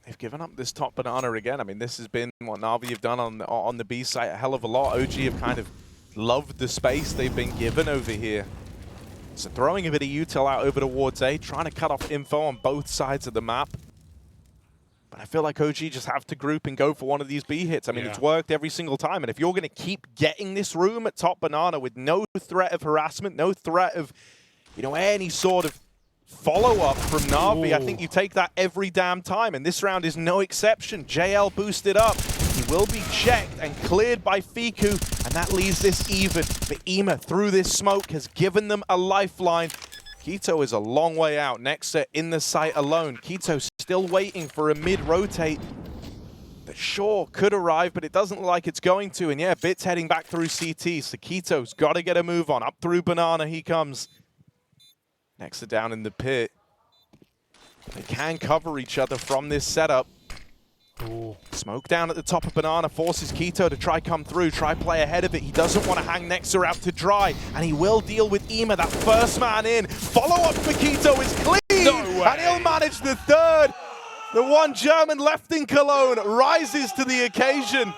They've given up this top banana again. I mean, this has been what NaVi have done on the B site a hell of a lot. OG have kind of loved the space they've been given over here. So throwing a bit of util out over towards A, trying to cut off info on both sides of the map. But I feel like OG just have to group and go for one of these B hits. I mean, it's worked every single time. And if you're going to keep getting this room at top banana with no threat of harassment, no threat of, you know, any sort of follow-up from NaVi, I think you take that every damn time. And this round is no exception. JL boosted up. He will be checked and cleared by Fiku. And that leaves this even. But Ema, through this smoke, has given them a lifeline. Quito is a long way out. Nexa in the site alone. Quito still waiting for a mid-rotate that sure could arrive, but it doesn't look like it's going to. And yeah, Bit's heading back through CT, so Quito's got to get a move on. Up through Banana he comes. Nexa down in the pit. They can cover each other from this setup. Ooh. Smoke down at the top of Banana forces Quito to try come through, try play ahead of it. He doesn't want to hang Nexa out to dry, and he will deal with Ema, that first man in. Follow-up for Quito is clean, and he'll manage the third. The one German left in Cologne rises to the occasion.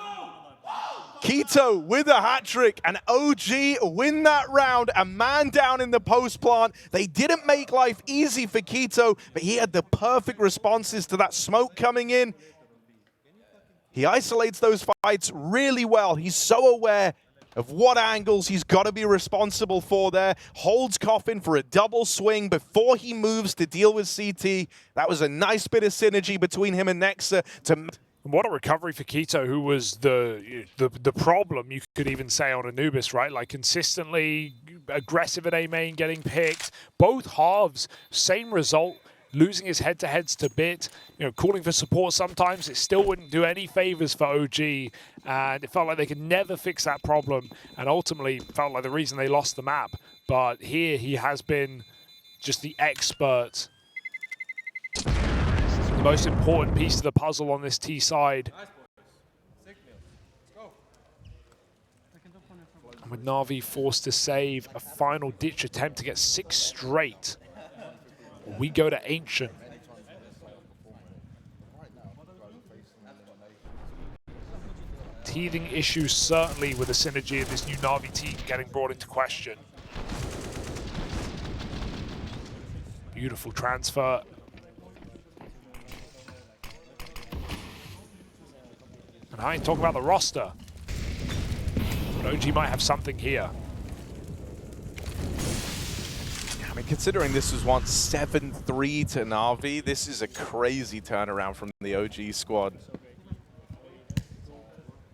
Quito with a hat-trick, and OG win that round. A man down in the post plant. They didn't make life easy for Quito, but he had the perfect responses to that smoke coming in. He isolates those fights really well. He's so aware of what angles he's got to be responsible for there. Holds Coffin for a double swing before he moves to deal with CT. That was a nice bit of synergy between him and Nexa. What a recovery for Quito, who was the problem, you could even say, on Anubis, right? Like, consistently aggressive at A main, getting picked. Both halves, same result. Losing his head-to-heads to Bit, you know, calling for support sometimes, it still wouldn't do any favors for OG, and it felt like they could never fix that problem, and ultimately felt like the reason they lost the map. But here he has been just the expert, the most important piece of the puzzle on this T side. And with NaVi forced to save a final ditch attempt to get 6 straight. We go to Ancient. Teething issues certainly with the synergy of this new NaVi team getting brought into question. Beautiful transfer. And I ain't talking about the roster. But OG might have something here. I mean, considering this was once 7-3 to NaVi, this is a crazy turnaround from the OG squad.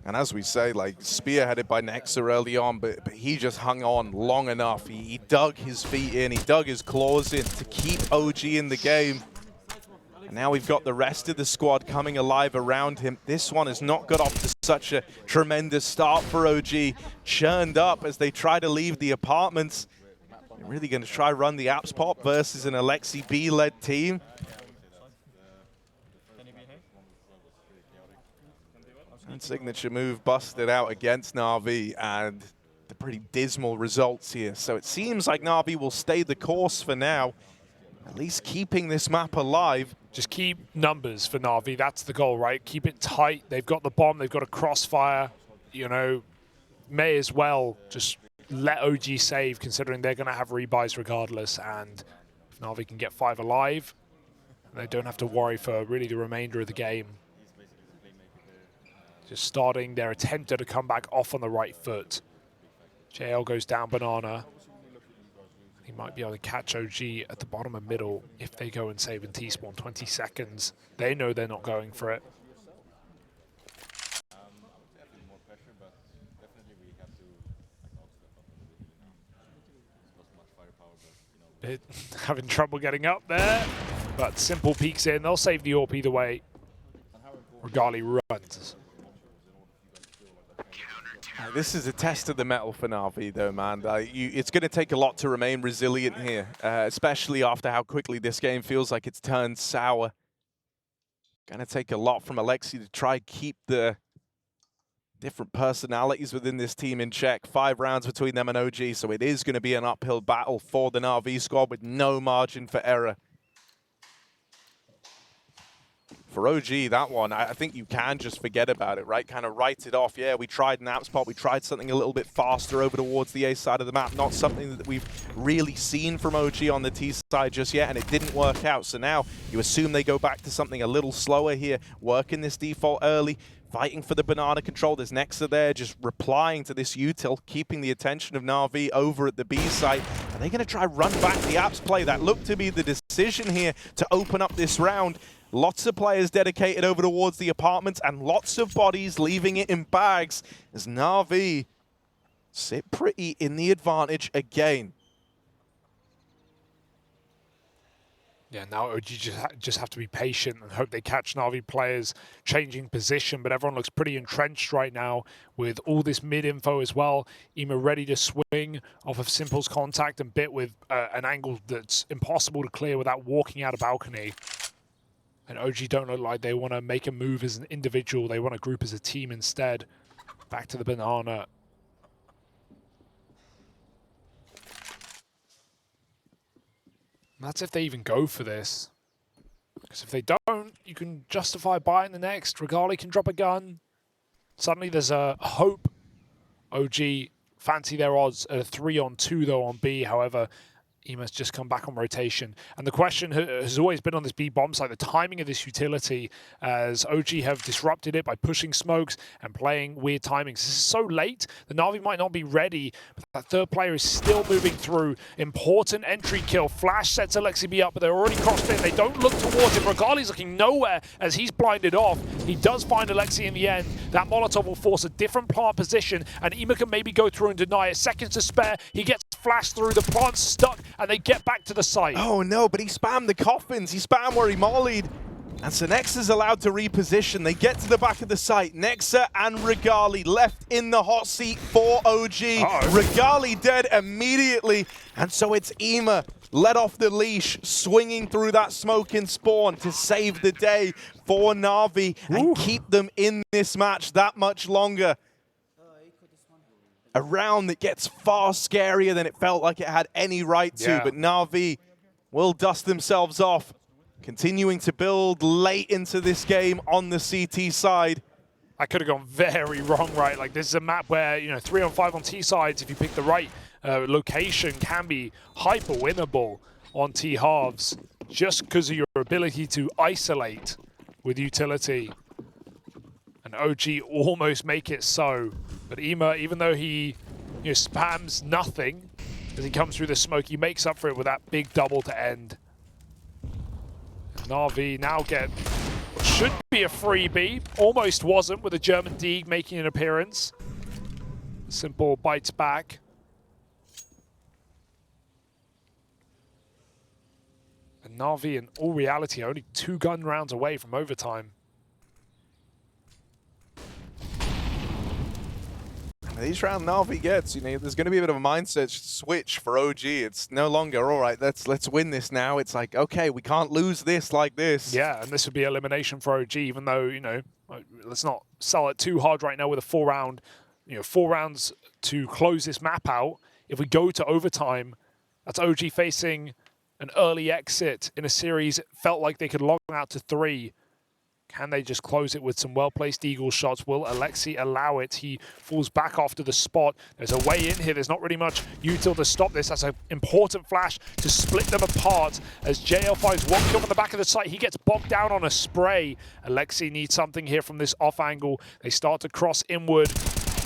And as we say, like, spearheaded by Nexa early on, but he just hung on long enough. He dug his feet in, he dug his claws in to keep OG in the game. And now we've got the rest of the squad coming alive around him. This one has not got off to such a tremendous start for OG. Churned up as they try to leave the apartments. They're really going to try run the apps pop versus an Alexi B-led team. And signature move busted out against NaVi, and the pretty dismal results here. So it seems like NaVi will stay the course for now, at least keeping this map alive. Just keep numbers for NaVi. That's the goal, right? Keep it tight. They've got the bomb. They've got a crossfire. You know, may as well just let OG save, considering they're going to have rebuys regardless. And if NaVi can get 5 alive, they don't have to worry for really the remainder of the game. Just starting their attempt to come back off on the right foot. JL goes down banana. He might be able to catch OG at the bottom of middle if they go and save and T-spawn 20 seconds. They know they're not going for it. Bit having trouble getting up there, but Simple peeks in. They'll save the AWP either way. Regali runs. This is a test of the metal for NaVi, though, man. It's going to take a lot to remain resilient here, especially after how quickly this game feels like it's turned sour. Going to take a lot from Alexi to try keep the different personalities within this team in check. 5 rounds between them and OG, so it is going to be an uphill battle for the NaVi squad with no margin for error. For OG, that one, I think you can just forget about it, right? Kind of write it off. Yeah, we tried an app spot. We tried something a little bit faster over towards the A side of the map. Not something that we've really seen from OG on the T side just yet, and it didn't work out. So now you assume they go back to something a little slower here, working this default early, fighting for the banana control. There's Nexa there just replying to this util, keeping the attention of NaVi over at the B site. Are they going to try run back the apps play? That looked to be the decision here to open up this round. Lots of players dedicated over towards the apartments and lots of bodies leaving it in bags as NaVi sit pretty in the advantage again. Yeah, now OG just have to be patient and hope they catch NaVi players changing position, but everyone looks pretty entrenched right now with all this mid-info as well. IEM ready to swing off of Simple's contact and Bit with an angle that's impossible to clear without walking out of balcony. And OG don't look like they want to make a move as an individual. They want to group as a team instead. Back to the banana. And that's if they even go for this. Because if they don't, you can justify buying the next. Regali can drop a gun. Suddenly there's a hope. OG fancy their odds at a 3-on-2 though on B. However, IEM's just come back on rotation. And the question has always been on this B bomb site, the timing of this utility, as OG have disrupted it by pushing smokes and playing weird timings. This is so late, the NaVi might not be ready, but that third player is still moving through. Important entry kill. Flash sets Alexi B up, but they're already crossed in. They don't look towards him. Regali's looking nowhere as he's blinded off. He does find Alexi in the end. That Molotov will force a different plant position, and IEM can maybe go through and deny it. Seconds to spare. He gets flashed through. The plant's stuck, and they get back to the site. Oh no, but he spammed the coffins. He spammed where he mollied. And so Nexa's allowed to reposition. They get to the back of the site. Nexa and Regali left in the hot seat for OG. Regali dead immediately. And so it's IEM let off the leash, swinging through that smoke in spawn to save the day for NaVi and keep them in this match that much longer. A round that gets far scarier than it felt like it had any right to, but NaVi will dust themselves off, continuing to build late into this game on the CT side. I could have gone very wrong, right? Like, this is a map where, 3-on-5 on T sides, if you pick the right location, can be hyper winnable on T halves, just because of your ability to isolate with utility. And OG almost make it so. But Ema, even though he spams nothing as he comes through the smoke, he makes up for it with that big double to end. NaVi now get what should be a freebie. Almost wasn't, with a German Deeg making an appearance. Simple bites back. And NaVi, in all reality, only 2 gun rounds away from overtime. These rounds NaVi gets, there's going to be a bit of a mindset switch for OG. It's no longer, all right, let's win this now. It's like, okay, we can't lose this like this. Yeah, and this would be elimination for OG, even though, let's not sell it too hard right now with a 4-round, 4 rounds to close this map out. If we go to overtime, that's OG facing an early exit in a series. It felt like they could log out to 3. Can they just close it with some well-placed Eagle shots? Will Alexi allow it? He falls back after the spot. There's a way in here. There's not really much util to stop this. That's an important flash to split them apart as JL finds 1 kill from the back of the site. He gets bogged down on a spray. Alexi needs something here from this off angle. They start to cross inward.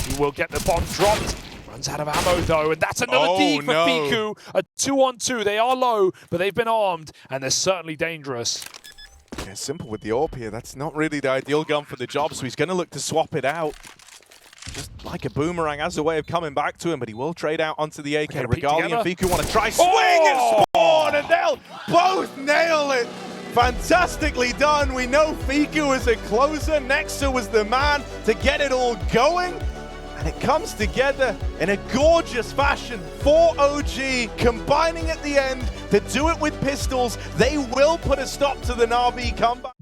He will get the bomb dropped. Runs out of ammo though, and that's another Deeg for Fiku. A 2-on-2. They are low, but they've been armed, and they're certainly dangerous. Yeah, simple with the AWP here. That's not really the ideal gun for the job, so he's going to look to swap it out. Just like a boomerang as a way of coming back to him, but he will trade out onto the AK. Regali and Fiku want to try swing and spawn, and they'll both nail it. Fantastically done. We know Fiku is a closer. Nexa was the man to get it all going. And it comes together in a gorgeous fashion for OG, combining at the end to do it with pistols. They will put a stop to the NaVi comeback.